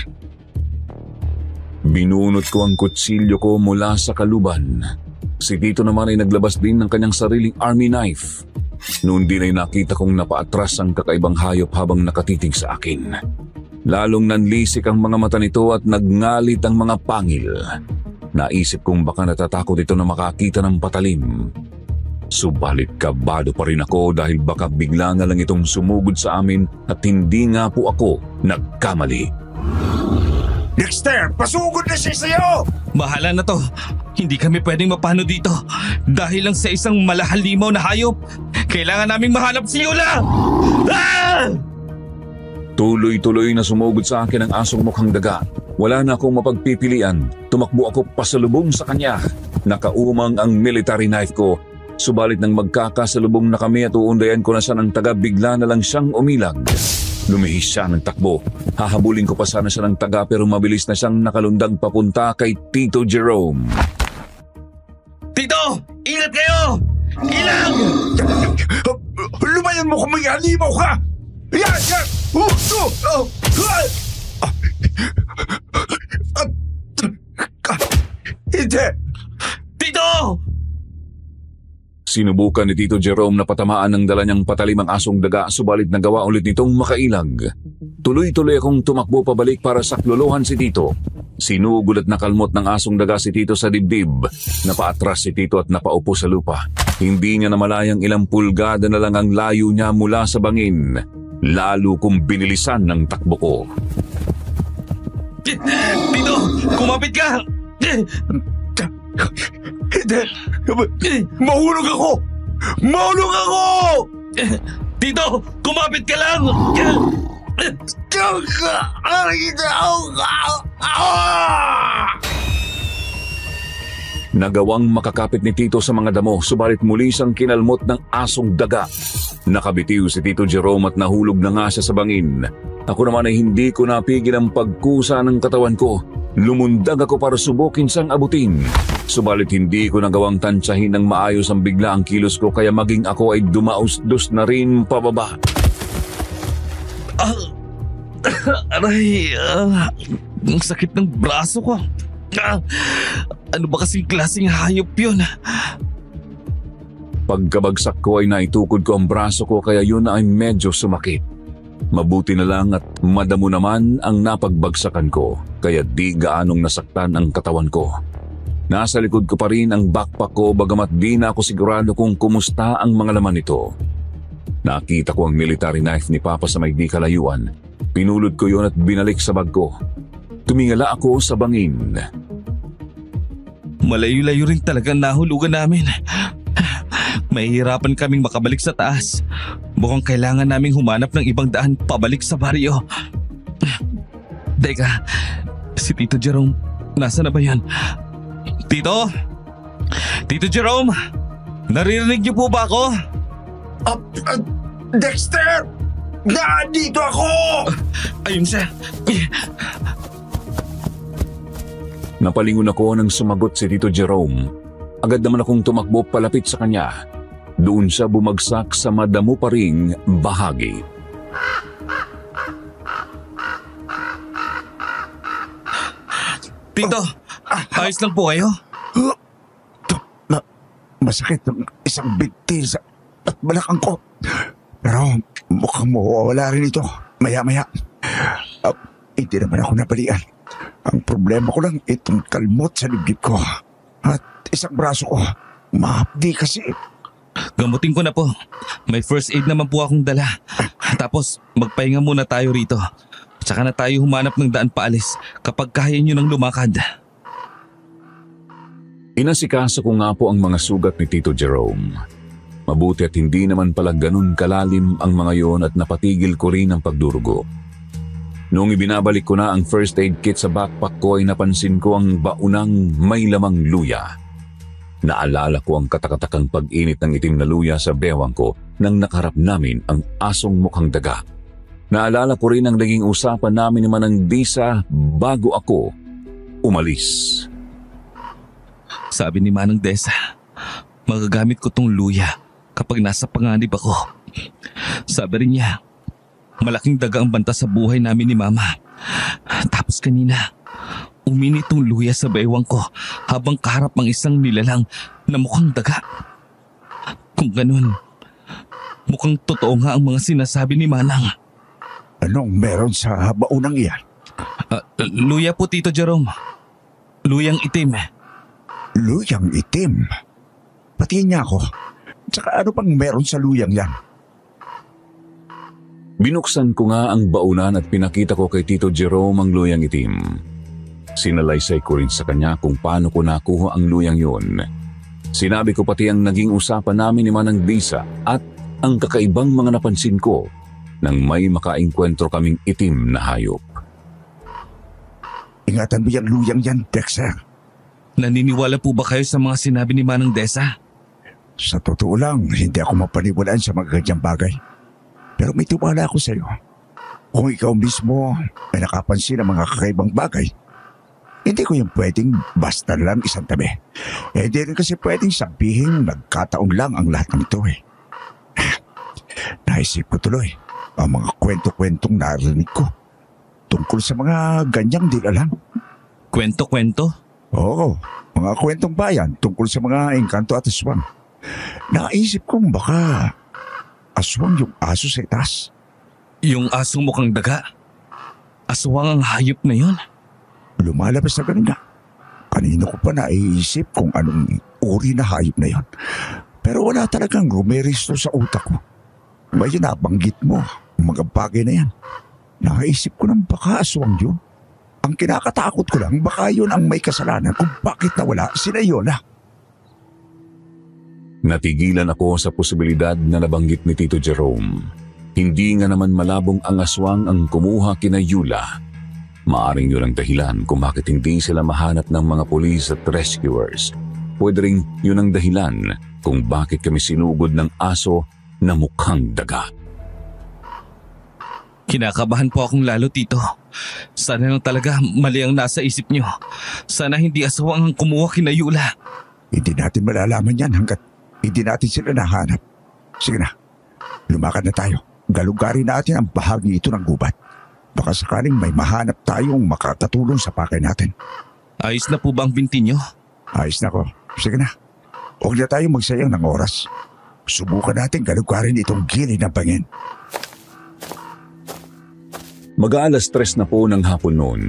Binunot ko ang kutsilyo ko mula sa kaluban. Si Tito naman ay naglabas din ng kanyang sariling army knife. Noon din ay nakita kong napaatras ang kakaibang hayop habang nakatitig sa akin. Lalong nanlisik ang mga mata nito at nagngalit ang mga pangil. Naisip kong baka natatakot ito na makakita ng patalim. Subalit kabado pa rin ako dahil baka bigla na lang itong sumugod sa amin at hindi nga po ako nagkamali. Dexter, pasugod na siya sa'yo! Bahala na to. Hindi kami pwedeng mapano dito. Dahil lang sa isang malahalimaw na hayop. Kailangan naming mahanap si Yula! Ah! Tuloy-tuloy na sumugod sa akin ang asong mukhang daga. Wala na akong mapagpipilian. Tumakbo ako pasalubong sa kanya. Nakaumang ang military knife ko. Subalit nang magkakasalubong na kami at uundayan ko na siya ng taga, bigla na lang siyang umilag. Lumihis siya ng takbo. Hahabulin ko pa sana siya ng taga pero mabilis na siyang nakalundag papunta kay Tito Jerome. Tito! Ingat kayo! Ilang! Lumayan mo kung may halimaw ka! Yan! Yan! Hindi! Tito! Sinubukan ni Tito Jerome na patamaan ng dala niyang patalim ang asong daga, subalit nagawa ulit nitong makailag. Tuloy-tuloy akong tumakbo pabalik para saklolohan si Tito. Sinugod at nakalmot ng asong daga si Tito sa dibdib. Napaatras si Tito at napaupo sa lupa. Hindi niya namalayang ilang pulgada na lang ang layo niya mula sa bangin. Lalo kong binilisan ng takbo ko. Tito! Kumapit ka! Hindi! Mahulog ako! Mahulog ako! Tito! Kumapit ka lang! Nagawang makakapit ni Tito sa mga damo, subalit muli siyang kinalmot ng asong daga. Nakabitiw si Tito Jerome at nahulog na nga siya sa bangin. Ako naman ay hindi ko napigil ang pagkusa ng katawan ko. Lumundag ako para subukin siyang abutin. Subalit hindi ko nagawang tansyahin ng maayos ang bigla ang kilos ko, kaya maging ako ay dumausdos na rin pababa. Aray, ang sakit ng braso ko. Ano ba kasing klaseng hayop yun? Pagkabagsak ko ay naitukod ko ang braso ko, kaya yun ay medyo sumakit. Mabuti na lang at madamo naman ang napagbagsakan ko, kaya di gaanong nasaktan ang katawan ko. Nasa likod ko pa rin ang backpack ko, bagamat di na ako sigurado kung kumusta ang mga laman nito. Nakita ko ang military knife ni Papa sa may di kalayuan. Pinulot ko yun at binalik sa bag ko. Tumingala ako sa bangin. Malayo-layo rin talagang nahulugan namin. Mahihirapan kaming makabalik sa taas. Mukhang kailangan naming humanap ng ibang daan pabalik sa baryo. Teka, si Tito Jerome, nasa na ba yan? Tito? Tito Jerome? Naririnig niyo po ba ako? Dexter! Nandito ako! Ayun siya. Napalingon ako nang sumagot si Tito Jerome. Agad naman akong tumakbo palapit sa kanya. Doon siya bumagsak sa madamo pa ring bahagi. Tito, ayos lang po kayo? Masakit ang isang binti sa balakang ko. Pero mukhang mawawala rin ito. Maya-maya. Hindi naman ako napalian. Ang problema ko lang itong kalmot sa dibdib ko. At isang braso ko. Mahapdi kasi. Gamutin ko na po. May first aid naman po akong dala. Tapos magpahinga muna tayo rito. Tsaka na tayo humanap ng daan paalis kapag kaya nyo nang lumakad. Inasikaso ko nga po ang mga sugat ni Tito Jerome. Mabuti at hindi naman pala ganun kalalim ang mga yon at napatigil ko rin ang pagdurugo. Noong ibinabalik ko na ang first aid kit sa backpack ko ay napansin ko ang baunang may lamang luya. Naalala ko ang katakatakang pag-init ng itim na luya sa bewang ko nang nakaharap namin ang asong mukhang daga. Naalala ko rin ang naging usapan namin ni Manang Disa bago ako umalis. Sabi ni Manang Desa, magagamit ko tong luya kapag nasa panganib ako. Sabi rin niya, malaking daga ang banta sa buhay namin ni Mama. Tapos kanina, uminit tong luya sa bewang ko habang kaharap ang isang nilalang na mukhang daga. Kung ganun, mukhang totoo nga ang mga sinasabi ni Manang. Anong meron sa baunang iyan? Luya po, Tito Jerome. Luyang itim. Luyang itim? Patiin niya ako. Tsaka ano pang meron sa luyang yan? Binuksan ko nga ang baunan at pinakita ko kay Tito Jerome ang luyang itim. Sinalaysay ko rin sa kanya kung paano ko nakuha ang luyang yun. Sinabi ko pati ang naging usapan namin ni Manang Disa at ang kakaibang mga napansin ko nang may makaengkwentro kaming itim na hayop. Ingatan mo yung luyang yan, Dexter. Naniniwala po ba kayo sa mga sinabi ni Manang Desa? Sa totoo lang, hindi ako mapaniwalaan sa mga ganyang bagay. Pero may tiwala ako sa iyo. Kung ikaw mismo ay nakapansin ng mga kakaibang bagay, hindi ko yung pwedeng basta lang isang tabi. Hindi rin kasi pwedeng sabihin nagkataon lang ang lahat ng ito eh. Naisip ko tuloy ang mga kwento-kwentong narinig ko tungkol sa mga ganyang dilalang. Kwento-kwento? Oo, Mga kwentong bayan tungkol sa mga engkanto at aswang. Naisip kong baka aswang yung aso sa itaas. Yung asong mukhang daga. Aswang ang hayop na yon. Lumalabas na ganun na. Kanino ko pa naiisip kung anong uri na hayop na yon. Pero wala talagang rumeristo sa utak ko. May nabanggit mo, mga bagay na yan. Naisip ko ng baka aswang yun. Ang kinakatakot ko lang, baka yun ang may kasalanan kung bakit nawala sina Yola. Natigilan ako sa posibilidad na nabanggit ni Tito Jerome. Hindi nga naman malabong ang aswang ang kumuha kina Yula. Maaring yun ang dahilan kung bakit hindi sila mahanap ng mga pulis at rescuers. Pwede rin yun ang dahilan kung bakit kami sinugod ng aso na mukhang daga. Kinakabahan po akong lalo, Tito. Sana lang talaga mali ang nasa isip niyo. Sana hindi aswang ang kumuha kina Yula. Hindi natin malalaman yan hanggat hindi natin sila nahanap. Sige na, lumakad na tayo. Galugarin natin ang bahagi ito ng gubat. Baka sakaling may mahanap tayong makakatulong sa pakay natin. Ayos na po ba ang binti niyo? Ayos na ko. Sige na. Huwag na tayong magsayang ng oras. Subukan natin galugarin itong gilid ng bangin. Mag-aalas 3 na po ng hapon noon.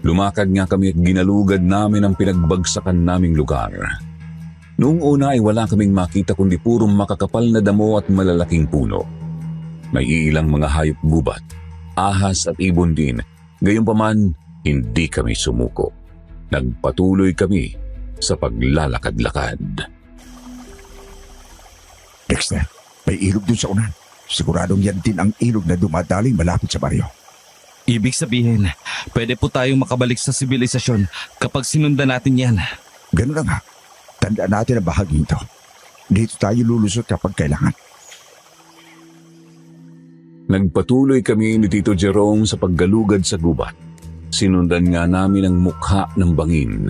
Lumakad nga kami at ginalugad namin ang pinagbagsakan naming lugar. Noong una ay wala kaming makita kundi purong makakapal na damo at malalaking puno. May ilang mga hayop gubat, ahas at ibon din. Gayunpaman, hindi kami sumuko. Nagpatuloy kami sa paglalakad-lakad. Dexter, may ilog dun sa unan. Siguradong yan din ang ilog na dumadaling malapit sa baryo. Ibig sabihin, pwede po tayong makabalik sa sibilisasyon kapag sinundan natin yan. Ganun na nga. Tandaan natin ang bahagi ito. Dito tayo lulusot kapag kailangan. Nagpatuloy kami ni Tito Jerome sa paggalugad sa gubat. Sinundan nga namin ang mukha ng bangin.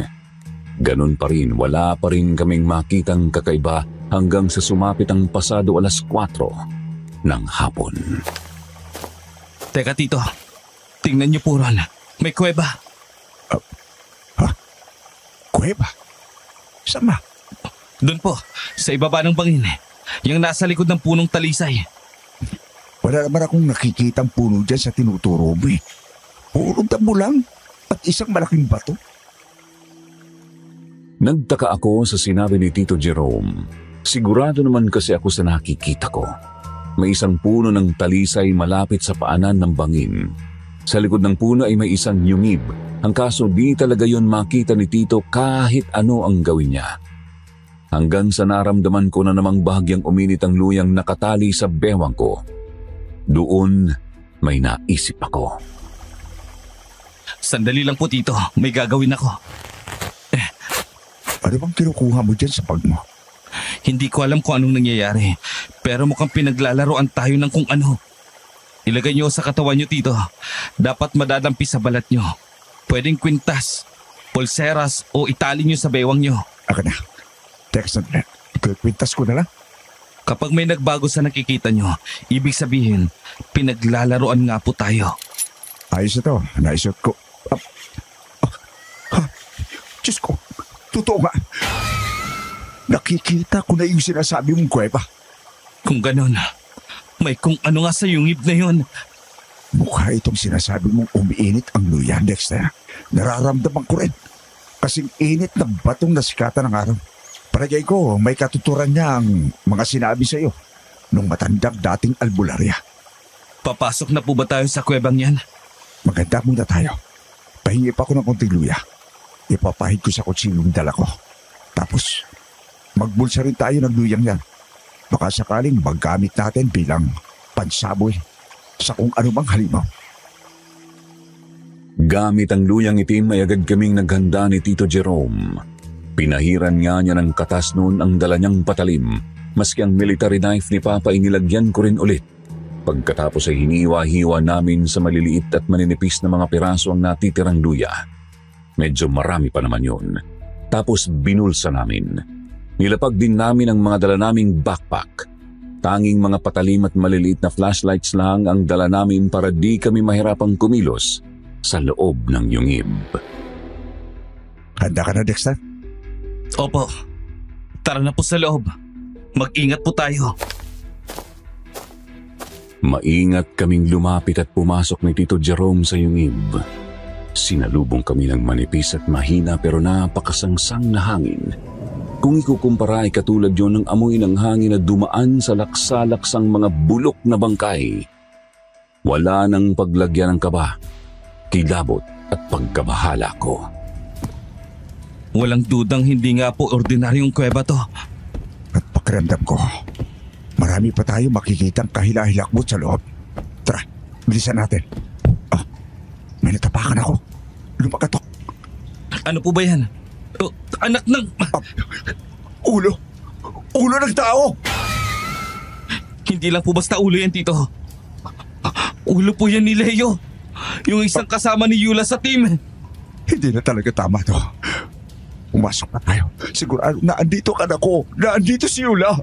Ganun pa rin, wala pa rin kaming makitang kakaiba hanggang sa sumapit ang pasado alas 4 ng hapon. Teka, Tito. Tingnan niyo po ron. May kuweba. Kuweba? Saan ba? Doon po, sa ibaba ng bangin. Yung nasa likod ng punong talisay. Wala naman akong nakikitang puno dyan sa tinuturo mo eh. Puro damo lang at isang malaking bato. Nagtaka ako sa sinabi ni Tito Jerome. Sigurado naman kasi ako sa nakikita ko. May isang puno ng talisay malapit sa paanan ng bangin. Sa likod ng puno ay may isang yungib. Ang kaso di talaga yon makita ni Tito kahit ano ang gawin niya. Hanggang sa naramdaman ko na namang bahagyang uminit ang luyang nakatali sa bewang ko. Doon may naisip ako. Sandali lang po, Tito. May gagawin ako. Ano bang kinukuha mo dyan sa bag mo? Hindi ko alam kung anong nangyayari. Pero mukhang pinaglalaroan tayo ng kung ano. Ilagay niyo sa katawan niyo, Tito. Dapat madadampi sa balat niyo. Pwedeng kwintas, pulseras o itali niyo sa bewang niyo. Aka na. Teka sandali. Kwintas ko na lang. Kapag may nagbago sa nakikita niyo, ibig sabihin, pinaglalaroan nga po tayo. Ayos na to. Naisot ko. Diyos ko. Totoo nga. Nakikita ko na yung sinasabi mong kuweba. Kung ganon, may kung ano nga sa yungib na yon. Mukha itong sinasabi mong umiinit ang luya, Dexter. Nararamdaman ko rin. Kasing init ng batong nasikatan ng araw. Palagay ko, may katuturan niya ang mga sinabi sa iyo nung matandang dating albularya. Papasok na po ba tayo sa kuwebang yan? Maganda muna tayo. Pahingi pa ako ng konting luya. Ipapahid ko sa kutsilong dala ko. Tapos, magbulsa rin tayo ng luyang yan. Baka sakaling maggamit natin bilang pansaboy sa kung anumang halimaw. Gamit ang luyang itim ay agad kaming naghanda ni Tito Jerome. Pinahiran nga niya ng katas noon ang dala niyang patalim. Maski ang military knife ni Papa ay nilagyan ko rin ulit. Pagkatapos ay hiniwa-hiwa namin sa maliliit at maninipis na mga piraso ang natitirang luya. Medyo marami pa naman yun. Tapos binulsa namin. Nilapag din namin ang mga dala naming backpack. Tanging mga patalim at maliliit na flashlights lang ang dala namin para di kami mahirapang kumilos sa loob ng yungib. Handa ka na, Dexter? Opo. Tara na po sa loob. Mag-ingat po tayo. Maingat kaming lumapit at pumasok ni Tito Jerome sa yungib. Sinalubong kami ng manipis at mahina pero napakasangsang na hangin. Kung ikukumpara ay katulad yon ng amoy ng hangin na dumaan sa laksalaksang mga bulok na bangkay. Wala nang paglagyan ng kaba, kilabot at pagkabahala ko. Walang dudang hindi nga po ordinaryong kuweba to. At pakiramdam ko, marami pa tayo makikitang kahila-hilakbot sa loob. Tara, bilisan natin. May natapakan ako. Lumakatok. Ano po ba yan? Oh, anak ng... Ulo! Ulo ng tao! Hindi lang po basta ulo yan, Tito. Ulo po yan ni Leo. Yung isang kasama ni Yula sa team. Hindi na talaga tama to. Pumasok na tayo. Sigurado na andito ka na ko. Na andito si Yula.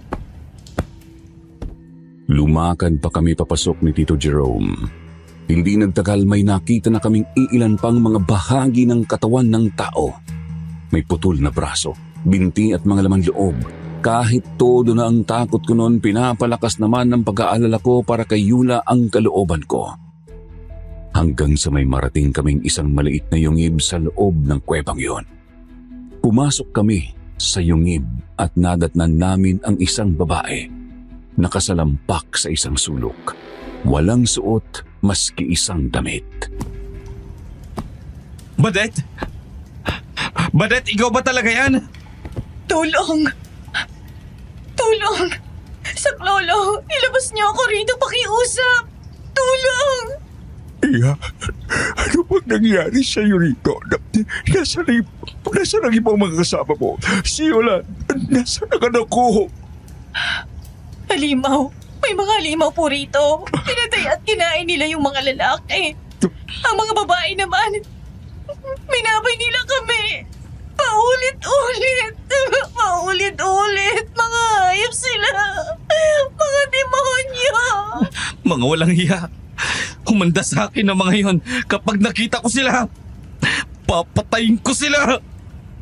Lumakad pa kami papasok ni Tito Jerome. Hindi nagtagal may nakita na kaming iilan pang mga bahagi ng katawan ng tao. May putol na braso, binti at mga laman loob. Kahit todo na ang takot ko noon, pinapalakas naman ng pag-aalala ko para kay Yula ang kalooban ko. Hanggang sa may marating kaming isang maliit na yungib sa loob ng kuwebang yon. Pumasok kami sa yungib at nadatnan namin ang isang babae. Nakasalampak sa isang sulok. Walang suot maski isang damit. Badet? Badet, ikaw ba talaga yan? Tulong! Tulong! Saklolo, ilabas niyo ako rito pakiusap! Tulong! Iya, ano bang nangyari sa'yo rito? Nasa na ibang mga kasama mo? Si Yula, nasa na anak ko? Halimaw! May mga halimaw po rito. Pinatay at kinain nila yung mga lalaki. Ang mga babae naman, minabay nila kami. Paulit-ulit. Paulit-ulit. Mga hayop sila. Mga demonyo. Mga walang hiya. Humanda sa akin ang mga yon. Kapag nakita ko sila, papatayin ko sila.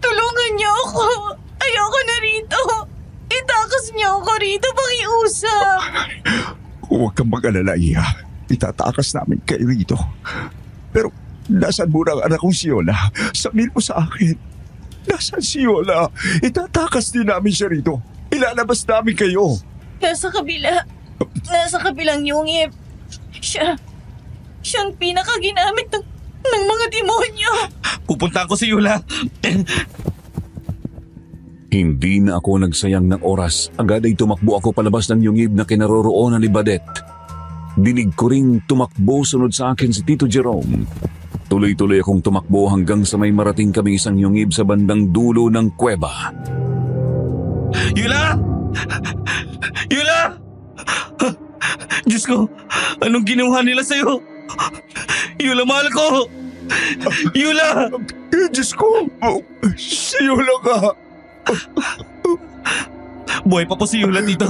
Tulungan niyo ako. Ayoko na rito. Itakas niyo ako rito, pakiusap. Huwag kang mag-alala, Iya. Itatakas namin kayo rito. Pero, nasaan mo na ang anak kong si Yula? Sabihin mo sa akin. Nasaan si Yula? Itatakas din namin siya rito. Ilalabas namin kayo. Nasa kabila. Nasa kabilang yungib. Siyang pinakaginamit ng mga demonyo. Pupuntahan ko si Yula. Hindi na ako nagsayang ng oras. Agad ay tumakbo ako palabas ng yungib na kinaroroonan ni Badet. Dinig ko ring tumakbo sunod sa akin si Tito Jerome. Tuloy-tuloy akong tumakbo hanggang sa may marating kami isang yungib sa bandang dulo ng kuweba. Yula! Yula! Diyos ko, anong ginawa nila sa'yo? Yula, mahal ko! Yula! Diyos ko! Si Yula ka! Buhay pa po si Yula dito,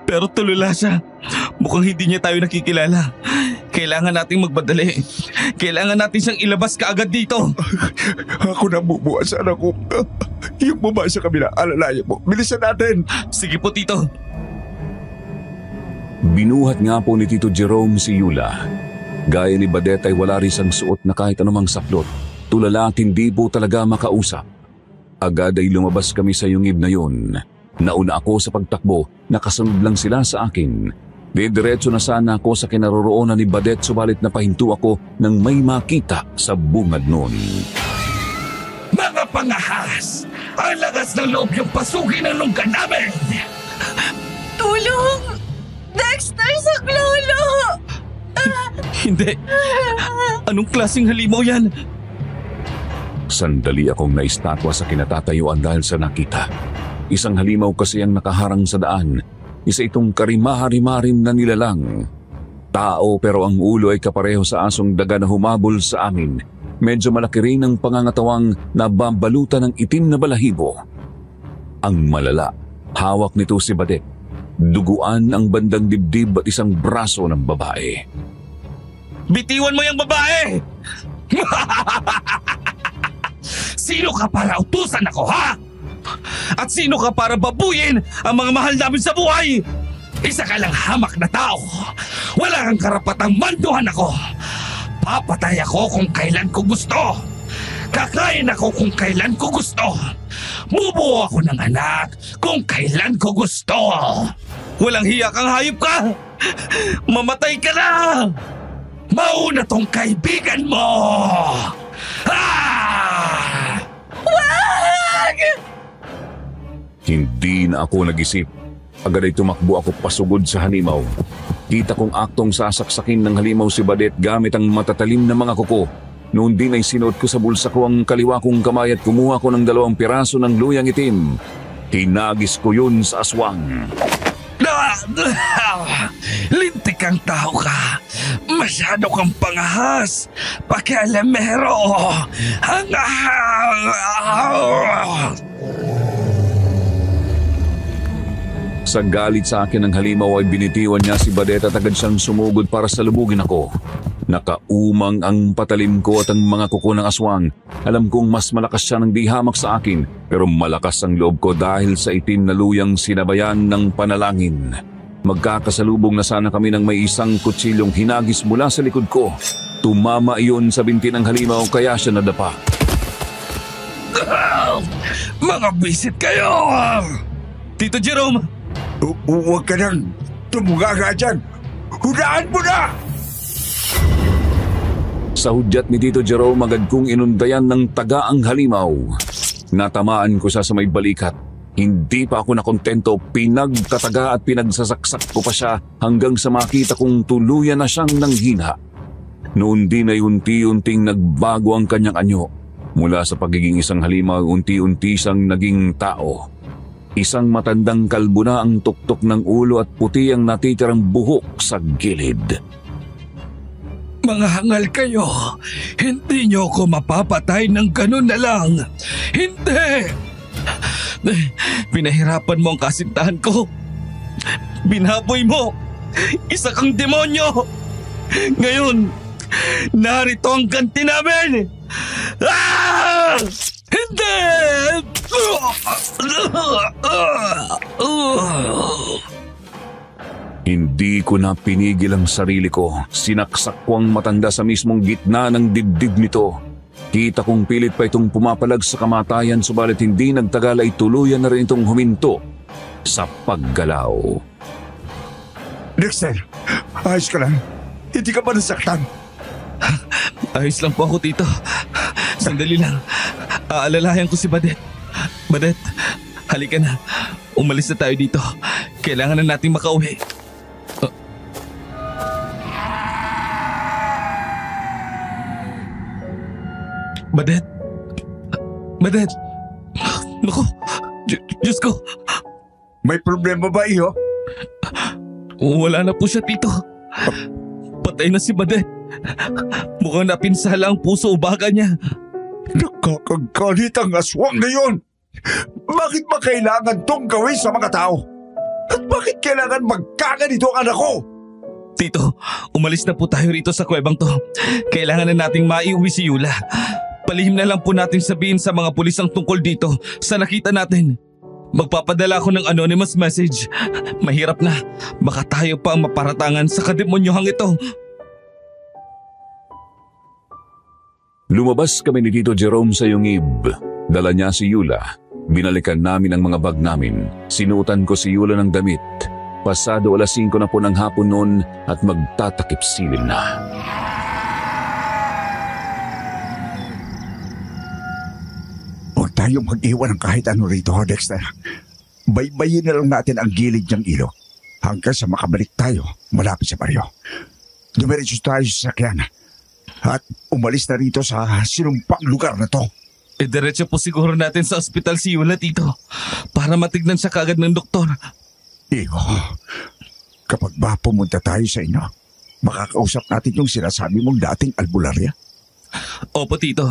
pero tulula siya. Mukhang hindi niya tayo nakikilala. Kailangan nating magbadali. Kailangan natin siyang ilabas kaagad dito. Ako na bubuas sa anak ko. Yung babae sa kabila, alalayan mo. Bilisan natin. Sige po, Tito. Binuhat nga po ni Tito Jerome si Yula. Gaya ni Badet ay wala rin siyang suot na kahit anumang saplot. Tulala at hindi po talaga makausap. Agad ay lumabas kami sa yungib na yun. Nauna ako sa pagtakbo, nakasunod lang sila sa akin. Didiretso na sana ako sa kinaroroonan ni Badet subalit napahinto ako nang may makita sa bungad noon. Mga pangahas! Ang lagas ng loob yung pasukin ng lungga namin! Tulong! Dexter, saklolo! Hindi. Anong klaseng halimaw yan? Sandali akong naistatwa sa kinatatayuan dahil sa nakita. Isang halimaw kasi ang nakaharang sa daan. Isa itong karimaharimarim na nilalang. Tao pero ang ulo ay kapareho sa asong daga na humabol sa amin. Medyo malaki rin ang pangangatawang nababalutan ng itim na balahibo. Ang malala, hawak nito si Badet. Duguan ang bandang dibdib at isang braso ng babae. Bitiwan mo yung babae! Sino ka para utusan ako, ha? At sino ka para babuyin ang mga mahal namin sa buhay? Isa ka lang hamak na tao. Wala kang karapatang manduhan ako. Papatay ako kung kailan ko gusto. Kakain ako kung kailan ko gusto. Bubuo ako ng anak kung kailan ko gusto. Walang hiya kang hayop ka. Mamatay ka na. Mauna tong kaibigan mo. Ah! Wag! Hindi na ako nag-isip. Agad ay tumakbo ako pasugod sa halimaw. Kita kong aktong sasaksakin ng halimaw si Badet gamit ang matatalim na mga kuko. Noon din ay sinuot ko sa bulsa ko ang kaliwa kong kamay at kumuha ko ng 2 piraso ng luyang itim. Tinagis ko yun sa aswang. Lintik kang tao ka. Masyado kang pangahas. Pakialamero. Sa galit sa akin ng halimaw ay binitiwan niya si Badet at agad siyang sumugod para salubugin ako. Nakaumang ang patalim ko at ang mga kuko ng aswang. Alam kong mas malakas siya ng di hamak sa akin, pero malakas ang loob ko dahil sa itim na luyang sinabayan ng panalangin. Magkakasalubong na sana kami ng may isang kutsilyong hinagis mula sa likod ko. Tumama iyon sa binti ng halimaw kaya siya nadapa. Mga bisit kayo! Tito Jerome! Huwag ka nang tumugaga dyan. Hunaan mo na! Sa hudyat ni Tito Jerome, agad kong inundayan ng taga ang halimaw. Natamaan ko siya sa may balikat. Hindi pa ako nakontento, pinagtataga at pinagsasaksak ko pa siya hanggang sa makita kong tuluyan na siyang nanghina. Noon din ay unti-unting nagbago ang kanyang anyo. Mula sa pagiging isang halimaw, unti-unti siyang naging tao. Isang matandang kalbo na ang tuktok ng ulo at puti ang natitirang buhok sa gilid. Mga hangal kayo, hindi niyo ako mapapatay ng ganun na lang. Hindi! Pinahirapan mo ang kasintahan ko. Binaboy mo. Isa kang demonyo. Ngayon, narito ang ganti namin. Ah! Hindi! Hindi ko na pinigil ang sarili ko. Sinaksak ko ang matanda sa mismong gitna ng dibdib nito. Kita kong pilit pa itong pumapalag sa kamatayan, subalit hindi nagtagal ay tuluyan na rin itong huminto sa paggalaw. Dexter, ayos ka lang. Hindi ka ba nasaktan? Ayos lang po ako, Tito. Sandali lang. Aalalayan ko si Badet. Badet, halika na. Umalis na tayo dito. Kailangan na nating makauwi. Badet! Badet! Naku! Diyos ko! May problema ba, iyo? Wala na po siya, Tito. Patay na si Badet. Mukhang napinsala ang puso o baga niya. Nakakagalit ang aswang na yun! Bakit ba kailangan tong gawin sa mga tao? At bakit kailangan magkaganito ang anak ko? Tito, umalis na po tayo rito sa kuwebang to. Kailangan na nating maiuwi si Yula. Palihim na lang po natin sabihin sa mga pulis ang tungkol dito sa nakita natin. Magpapadala ako ng anonymous message. Mahirap na. Baka tayo pa ang maparatangan sa kademonyohang ito. Lumabas kami ni Tito Jerome sa yungib. Dala niya si Yula. Binalikan namin ang mga bag namin. Sinuotan ko si Yula ng damit. Pasado 5:00 na po ng hapon noon at magtatakip silim na. Huwag tayong mag-iwan ng kahit ano rito, Dexter. Baybayin na lang natin ang gilid ng ilog hanggang sa makabalik tayo malapit sa baryo. Dumiretso tayo sa sakyan at umalis na rito sa sinumpang lugar na to. Diretso po siguro natin sa ospital si Yula, Tito, para matignan siya kaagad ng doktor. Iyo, kapag ba pumunta tayo sa inyo, makakausap natin yung sinasabi mong dating albularya? Opo, Tito.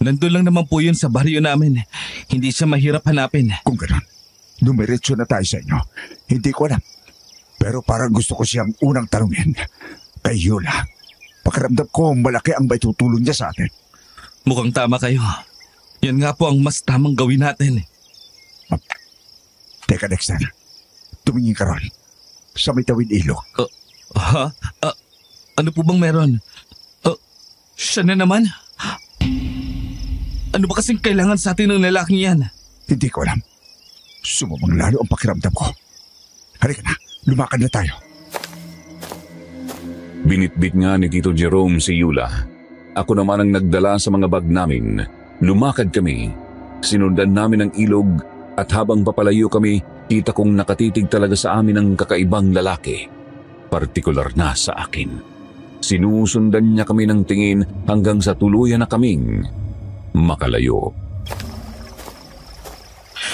Nandun lang naman po yun sa baryo namin. Hindi siya mahirap hanapin. Kung gano'n, dumiretso na tayo sa inyo. Hindi ko alam. Pero parang gusto ko siyang unang tanungin. Kay Yula, pakiramdam ko malaki ang may tutulong niya sa atin. Mukhang tama kayo. Yan nga po ang mas tamang gawin natin. Teka, Dexter. Tumingin ka ron. Sa may tawid ilog. Ha? Ano po bang meron? Siya na naman? Ano ba kasing kailangan sa atin ng lalaking yan? Hindi ko alam. Sumamang lalo ang pakiramdam ko. Halika na, lumakad na tayo. Binitbit nga ni Tito Jerome si Yula. Ako naman ang nagdala sa mga bag namin. Lumakad kami. Sinundan namin ang ilog at habang papalayo kami, kita kong nakatitig talaga sa amin ang kakaibang lalaki. Partikular na sa akin. Sinusundan niya kami ng tingin hanggang sa tuluyan na kaming makalayo.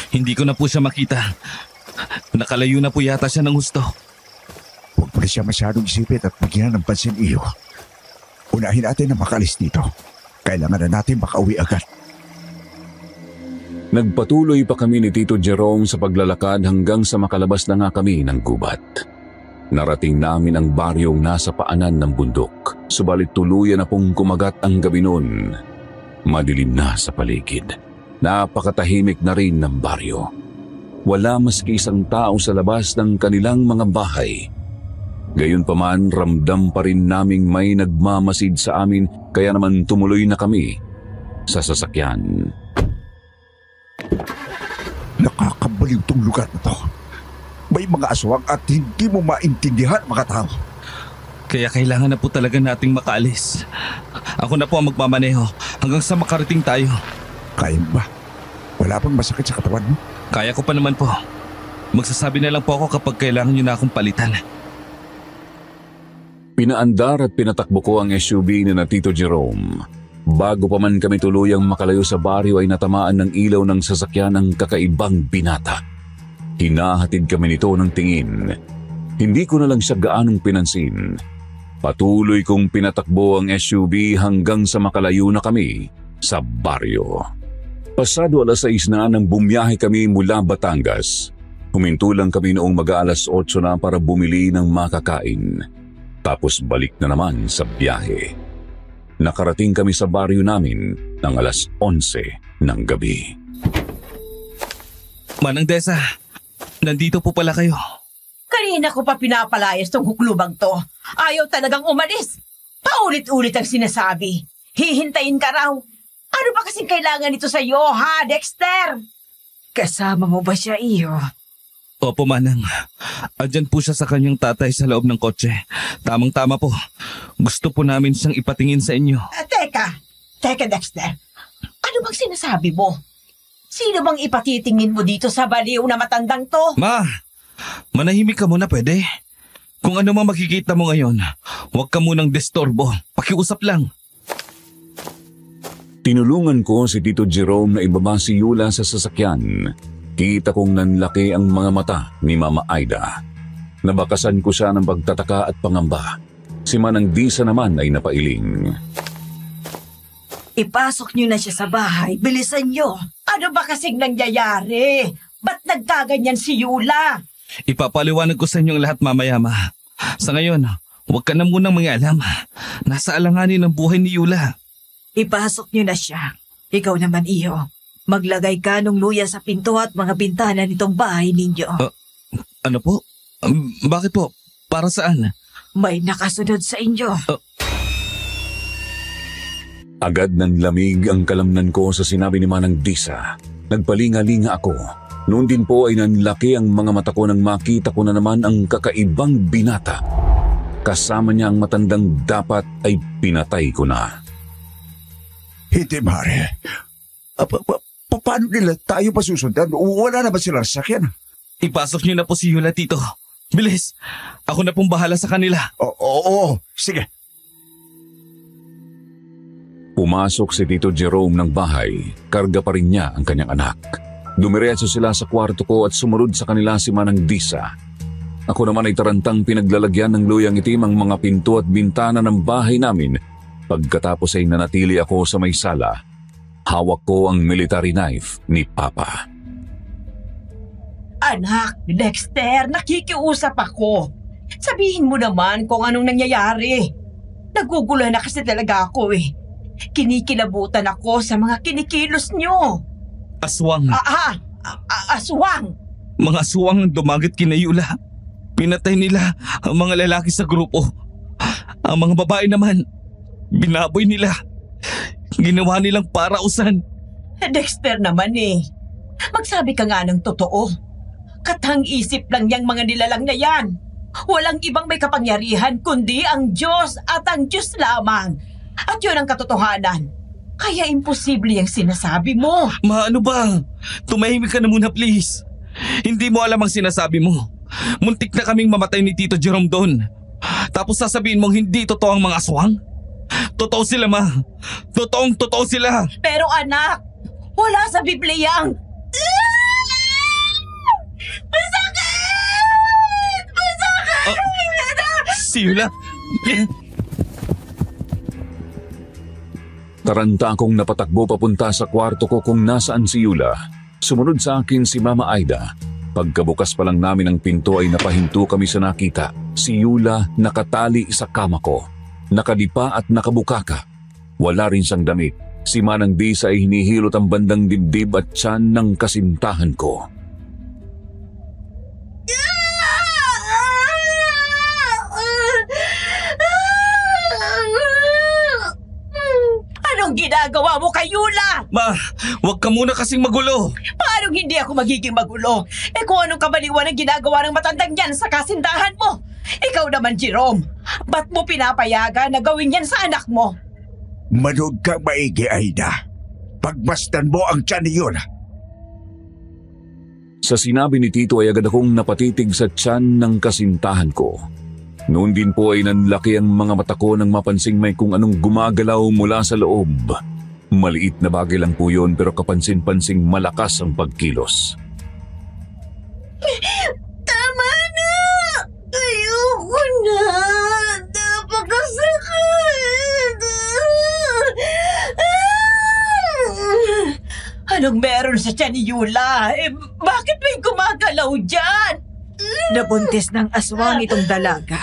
Hindi ko na po siya makita. Nakalayo na po yata siya ng gusto. Huwag pa siya masyadong isipin at bigyan ng pansin iyo. Unahin natin na makalis dito. Kailangan na natin makauwi agad. Nagpatuloy pa kami ni Tito Jerome sa paglalakad hanggang sa makalabas na nga kami ng gubat. Narating namin ang baryong nasa paanan ng bundok. Subalit tuluyan na pong kumagat ang gabi noon. Madilim na sa paligid. Napakatahimik na rin ng baryo. Wala maski isang tao sa labas ng kanilang mga bahay. Gayunpaman, ramdam pa rin naming may nagmamasid sa amin kaya naman tumuloy na kami sa sasakyan. Nakakabaliw tong lugar na to. May mga aswang at hindi mo maintindihan mga tao. Kaya kailangan na po talaga nating makaalis. Ako na po ang magmamaneho hanggang sa makarating tayo. Kaya mo ba? Wala pang masakit sa katawan mo? Kaya ko pa naman po. Magsasabi na lang po ako kapag kailangan nyo na akong palitan. Pinaandar at pinatakbo ko ang SUV ni na Tito Jerome. Bago pa man kami tuluyang makalayo sa baryo ay natamaan ng ilaw ng sasakyan ng kakaibang binata. Hinahatid kami nito ng tingin. Hindi ko na lang siya gaanong pinansin. Patuloy kong pinatakbo ang SUV hanggang sa makalayo na kami sa baryo. Pasado 6:00 na nang bumiyahe kami mula Batangas. Huminto lang kami noong mag-aalas 8 na para bumili ng makakain. Tapos balik na naman sa biyahe. Nakarating kami sa baryo namin ng 11:00 ng gabi. Manang Desa, nandito po pala kayo. Kanina ko pa pinapalayas tong huklubang to. Ayaw talagang umalis. Paulit-ulit ang sinasabi. Hihintayin ka raw. Ano ba kasing kailangan nito sa'yo, ha, Dexter? Kasama mo ba siya, iyo? Opo, Manang. Andyan po siya sa kanyang tatay sa loob ng kotse. Tamang-tama po. Gusto po namin siyang ipatingin sa inyo. Teka, Dexter. Ano bang sinasabi mo? Sino bang ipatitingin mo dito sa baliw na matandang to? Ma! Manahimik ka muna, pwede? Kung ano man makikita mo ngayon, huwag ka munang destorbo. Pakiusap lang. Tinulungan ko si Tito Jerome na ibaba si Yula sa sasakyan. Kita kong nanlaki ang mga mata ni Mama Aida. Nabakasan ko siya ng pagtataka at pangamba. Si Manang Disa naman ay napailing. Ipasok niyo na siya sa bahay. Bilisan niyo. Ano ba kasing nangyayari? Ba't nagkaganyan si Yula? Ipapaliwanag ko sa inyong lahat mamaya, Ma. Sa ngayon, huwag ka na munang mangialam. Nasa alanganin ang buhay ni Yula. Ipasok niyo na siya. Ikaw naman, iyo. Maglagay ka ng luya sa pinto at mga bintana nitong bahay ninyo. Ano po? Bakit po? Para saan? May nakasunod sa inyo. Agad ng lamig ang kalamnan ko sa sinabi ni Manang Disa. Nagpalinga-linga ako. Noon din po ay nanlaki ang mga mata ko nang makita ko na naman ang kakaibang binata. Kasama niya ang matandang dapat ay pinatay ko na. Hindi, Mare. Paano nila tayo masusundan? Wala na ba silang sasakyan? Ipasok niyo na po si Yula, Tito. Bilis! Ako na pong bahala sa kanila. Oo, sige. Pumasok si Tito Jerome ng bahay. Karga pa rin niya ang kanyang anak. Dumiretso sila sa kwarto ko at sumunod sa kanila si Manang Disa. Ako naman ay tarantang pinaglalagyan ng luyang itim ang mga pinto at bintana ng bahay namin. Pagkatapos ay nanatili ako sa may sala. Hawak ko ang military knife ni Papa. Anak, Dexter, nakikiusap ako. Sabihin mo naman kung anong nangyayari. Naguguluhan na kasi talaga ako eh. Kinikilabutan ako sa mga kinikilos nyo. Aswang. aswang. Mga aswang ang dumagat kina Yula. Pinatay nila ang mga lalaki sa grupo. Ang mga babae naman, binaboy nila. Ginawa nilang parausan. Dexter naman eh. Magsabi ka nga ng totoo. Katang-isip lang yang mga nilalang na yan. Walang ibang may kapangyarihan kundi ang Diyos at ang Diyos lamang. At yun ang katotohanan. Kaya imposible yung sinasabi mo. Ma, ano ba? Tumahimik ka na muna please. Hindi mo alam ang sinasabi mo. Muntik na kaming mamatay ni Tito Jerome doon. Tapos sasabihin mong hindi totoo ang mga aswang? Totoo sila, ma. Totoo sila. Pero anak, wala sa Biblia ang... Masakit! Si Yula. Taranta akong napatakbo papunta sa kwarto ko kung nasaan si Yula. Sumunod sa akin si Mama Aida. Pagkabukas pa lang namin ng pinto ay napahinto kami sa nakita. Si Yula nakatali sa kama ko. Nakadipa at nakabukaka. Wala rin siyang damit. Si Manang Disa ay hinihilot ang bandang dibdib at tiyan ng kasintahan ko. Anong ginagawa mo kay Yula? Ma, wag ka muna kasing magulo. Paano hindi ako magiging magulo? Kung anong kabaliwan ang ginagawa ng matandang yan sa kasintahan mo? Ikaw naman, Jerome. Ba't mo pinapayagan na gawin yan sa anak mo? Manood kang maigi, Aida. Pagmasdan mo ang tiyan ni Yula. Sa sinabi ni Tito ay agad akong napatitig sa tiyan ng kasintahan ko. Noon din po ay nanlaki ang mga mata ko nang mapansing may kung anong gumagalaw mula sa loob. Maliit na bagay lang po yun pero kapansin-pansing malakas ang pagkilos. Tama na! Ayoko na! Napakasakit! Anong meron sa tiyan ni Yula? Bakit may gumagalaw dyan? Nabuntis ng aswang itong dalaga.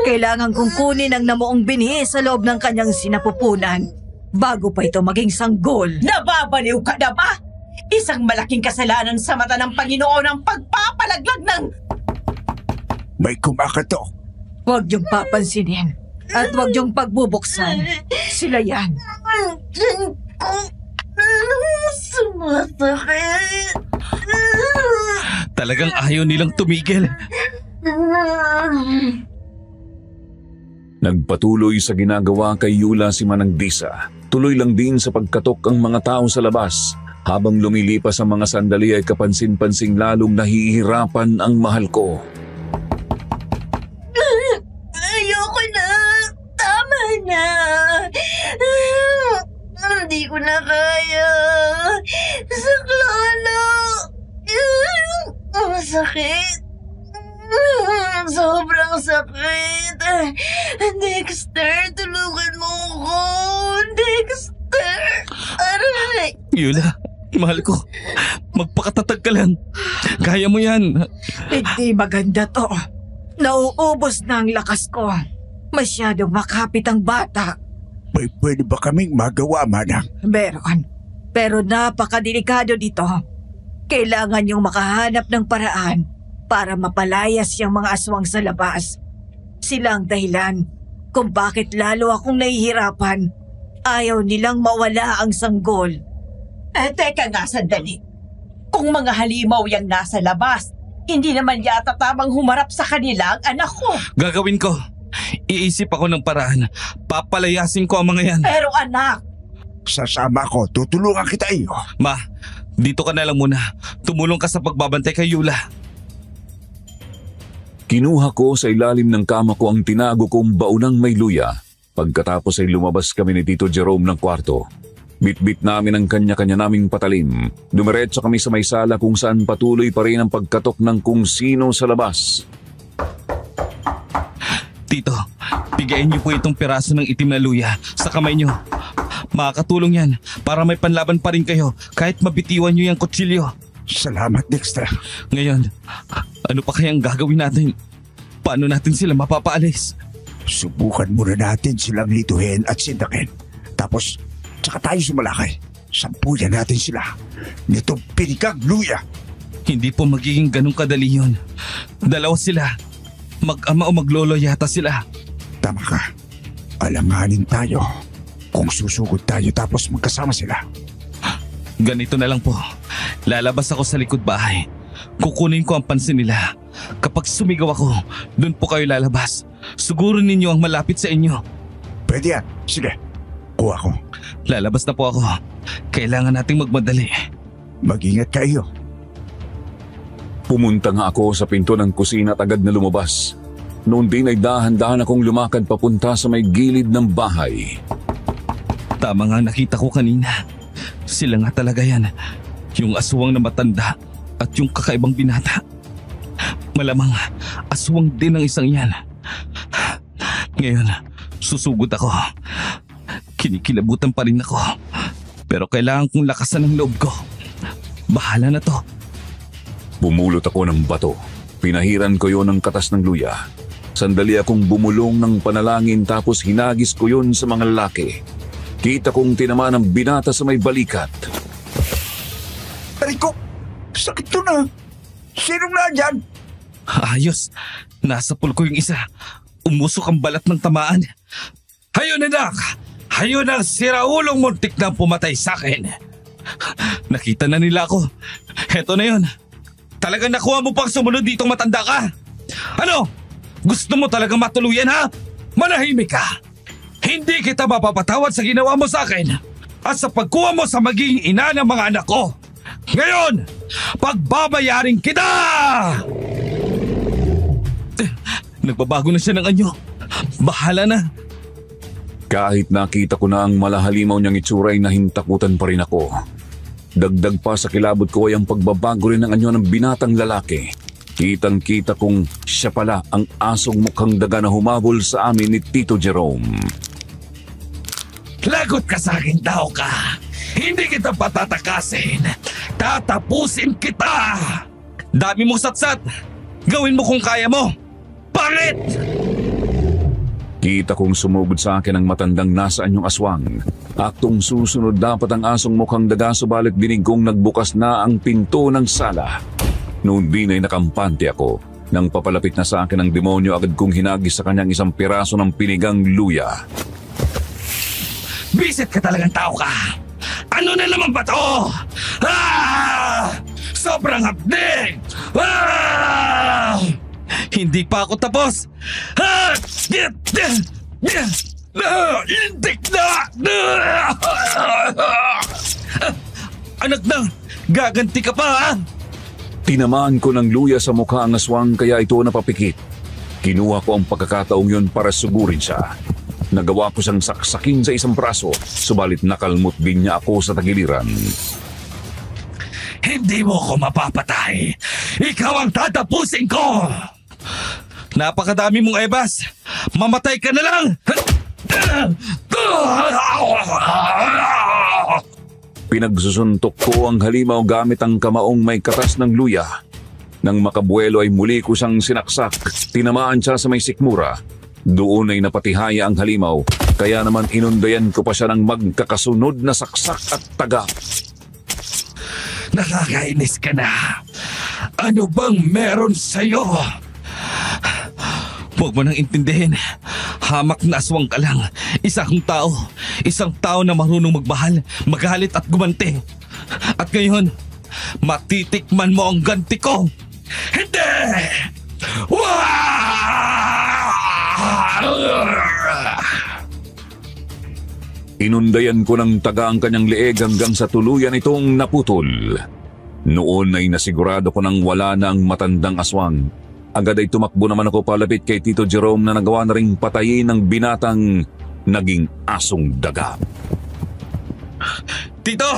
Kailangan kong kunin ang namuong binhi sa loob ng kanyang sinapupunan bago pa ito maging sanggol. Nababaliw ka na ba? Isang malaking kasalanan sa mata ng Panginoon ang pagpapalaglag ng... May kumakatok. Huwag niyong papansinin at huwag niyong pagbubuksan. Sila yan. Sumasakit. Talagang ayaw nilang tumigil. Nagpatuloy sa ginagawa kay Yula si Manang Disa. Tuloy lang din sa pagkatok ang mga tao sa labas. Habang lumilipas ang mga sandali ay kapansin-pansing lalong nahihirapan ang mahal ko. Ayoko na. Tama na. Hindi ko na kaya. Saklolo. Masakit. Sobrang sakit. Dexter, tulungan mo ako. Dexter. Aray. Yula, mahal ko. Magpakatatag ka lang. Kaya mo yan. Hindi maganda to. Nauubos na ang lakas ko. Masyadong makapit ang bata. May pwede ba kaming magawa, Manang? Meron. Pero napakadelikado dito. Kailangan yung makahanap ng paraan para mapalayas yung mga aswang sa labas. Sila ang dahilan kung bakit lalo akong nahihirapan. Ayaw nilang mawala ang sanggol. Teka nga sandali. Kung mga halimaw yung nasa labas, hindi naman yata tamang humarap sa kanila ang anak ko. Gagawin ko. Iisip ako ng paraan. Papalayasin ko ang mga yan. Pero anak, Sasama ko, tutulungan kita iyo. Ma, dito ka na lang muna. Tumulong ka sa pagbabantay kay Yula. Kinuha ko sa ilalim ng kama ko ang tinago kong baunang may luya. Pagkatapos ay lumabas kami ni Tito Jerome ng kwarto. Bit-bit namin ang kanya-kanya naming patalim. Dumiretso kami sa may sala kung saan patuloy pa rin ang pagkatok ng kung sino sa labas. Tito, bigayin niyo po itong piraso ng itim na luya sa kamay niyo. Makakatulong yan para may panlaban pa rin kayo kahit mabitiwan niyo yung kutsilyo. Salamat, Dexter. Ngayon, ano pa kayang gagawin natin? Paano natin sila mapapaalis? Subukan muna natin silang lituhin at sindakin. Tapos, tsaka tayo sumalakay. Sampuyan natin sila nitong pinigang luya. Hindi po magiging ganun kadali yun. Dalawa sila. Mag-ama o maglolo yata sila. Tama ka. Alanganin tayo kung susugod tayo tapos magkasama sila. Ganito na lang po. Lalabas ako sa likod bahay. Kukunin ko ang pansin nila. Kapag sumigaw ako, doon po kayo lalabas. Siguro ninyo ang malapit sa inyo. Pwede yan. Sige, kuha ko. Lalabas na po ako. Kailangan nating magmadali. Mag-ingat kayo. Pumunta nga ako sa pinto ng kusina at agad na lumabas. Noon din ay dahan-dahan akong lumakad papunta sa may gilid ng bahay. Tama nga nakita ko kanina. Sila nga talaga yan. Yung aswang na matanda at yung kakaibang binata. Malamang aswang din ang isang yan. Ngayon, susugod ako. Kinikilabutan pa rin ako. Pero kailangan kong lakasan ang loob ko. Bahala na to. Bumulot ako ng bato. Pinahiran ko yon ng katas ng luya. Sandali akong bumulong ng panalangin tapos hinagis ko yon sa mga lalaki. Kita kong tinamaan ng binata sa may balikat. Aray ko! Sakit to na! Sinong na dyan? Ayos. Nasa pulko yung isa. Umusok ang balat ng tamaan. Hayon anak! Hayon ang siraulong muntik na pumatay sa akin. Nakita na nila ako. Heto na yun. Talagang nakuha mo pang sumunod ditong matanda ka? Ano? Gusto mo talagang matuluyan ha? Manahimik ka. Hindi kita mapapatawad sa ginawa mo sa akin at sa pagkuha mo sa magiging ina ng mga anak ko. Ngayon, pagbabayarin kita! Nagbabago na siya ng anyo. Bahala na. Kahit nakita ko na ang malahalimaw niyang itsura ay nahintakutan pa rin ako. Dagdag pa sa kilabot ko ay ang pagbabago rin ng anyo ng binatang lalaki. Kitang-kita kong siya pala ang asong mukhang daga na humabol sa amin ni Tito Jerome. Lagot ka sa akin, tao ka. Hindi kita patatakasin. Tatapusin kita. Dami mong satsat. Gawin mo kung kaya mo. Pangit! Kita kong sumugod sa akin ang matandang nasa anyong aswang. Aktong susunod dapat ang asong mukhang daga subalit dinig kong nagbukas na ang pinto ng sala. Noon din ay nakampante ako. Nang papalapit na sa akin ang demonyo, agad kong hinagis sa kanyang isang piraso ng pinigang luya. Bisit ka talagang tao ka. Ano na naman ba to? Sobrang hapdig! Hindi pa ako tapos! Indik na! Anak na! Gaganti ka pa ha? Tinamaan ko ng luya sa mukha ang aswang kaya ito napapikit. Kinuha ko ang pagkakataong yun para sugurin siya. Nagawa ko siyang saksakin sa isang braso, subalit nakalmot din niya ako sa tagiliran. Hindi mo ko mapapatay! Ikaw ang tatapusin ko! Napakadami mong ebas! Mamatay ka na lang! Pinagsusuntok ko ang halimaw gamit ang kamaong may katas ng luya. Nang makabuelo ay muli ko siyang sinaksak. Tinamaan siya sa may sikmura. Doon ay napatihaya ang halimaw, kaya naman inundayan ko pa siya ng magkakasunod na saksak at taga. Nakakainis ka na! Ano bang meron sa'yo? Huwag mo nang intindihin. Hamak na aswang ka lang. Isang tao na marunong magmahal, magalit at gumanti. At ngayon, matitikman mo ang ganti ko. Hindi! Inundayan ko ng taga ang kanyang leeg hanggang sa tuluyan itong naputol. Noon ay nasigurado ko nang wala na ang matandang aswang. Agad ay tumakbo naman ako palapit kay Tito Jerome na nagawa na ring patayin ng binatang naging asong daga. Tito!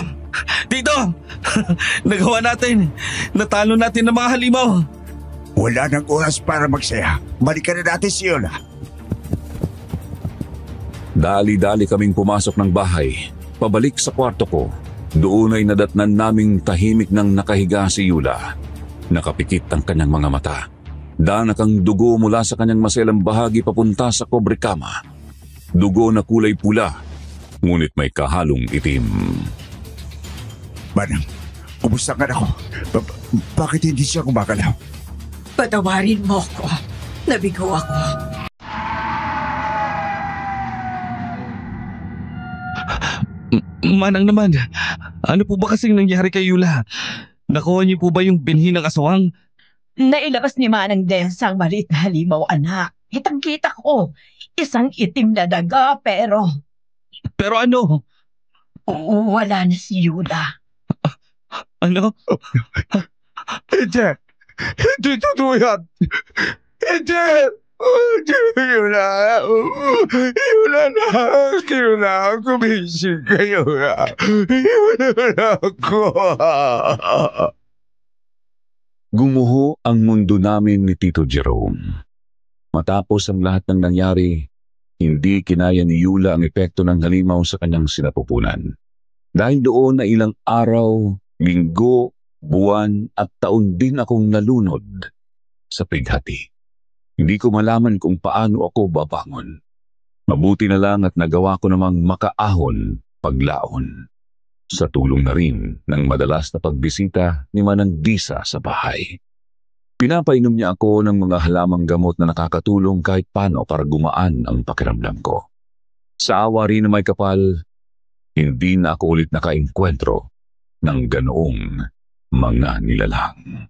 Nagawa natin! Natalo natin ng mga halimaw! Wala nang oras para magsaya. Balikan na natin si Yola. Dali-dali kaming pumasok ng bahay. Pabalik sa kwarto ko. Doon ay nadatnan naming tahimik nang nakahiga si Yula. Nakapikit ang kanyang mga mata. Danak ang dugo mula sa kanyang maselang bahagi papunta sa kobrekama. Dugo na kulay pula, ngunit may kahalong itim. Manang, kumusta ka na ako? Bakit hindi siya gumagalaw? Patawarin mo ko. Nabigo ako. Manang naman, ano po ba kasing nangyari kay Yula? Nakuha niyo po ba yung binhi ng aswang? Nailabas ni Manang Des ang maliit na halimaw, anak. Kitang-kita ko. Isang itim na daga, pero Pero ano? wala na si Yula. Ano? Hindi! Hindi totoo yan! Hindi! Yula! Yula na! Yula! Kumising kayo na! Yula na ako! Gumuho ang mundo namin ni Tito Jerome. Matapos ang lahat ng nangyari, hindi kinaya ni Yula ang epekto ng halimaw sa kanyang sinapupunan. Dahil doon na ilang araw, linggo, buwan at taon din akong nalunod sa pighati. Hindi ko malaman kung paano ako babangon. Mabuti na lang at nagawa ko namang makaahon paglaon. Sa tulong na rin ng madalas na pagbisita ni Manang Disa sa bahay. Pinapainom niya ako ng mga halamang gamot na nakakatulong kahit paano para gumaan ang pakiramdam ko. Sa awa rin na may kapal, hindi na ako ulit nakaengkwentro ng ganoong mga nilalang.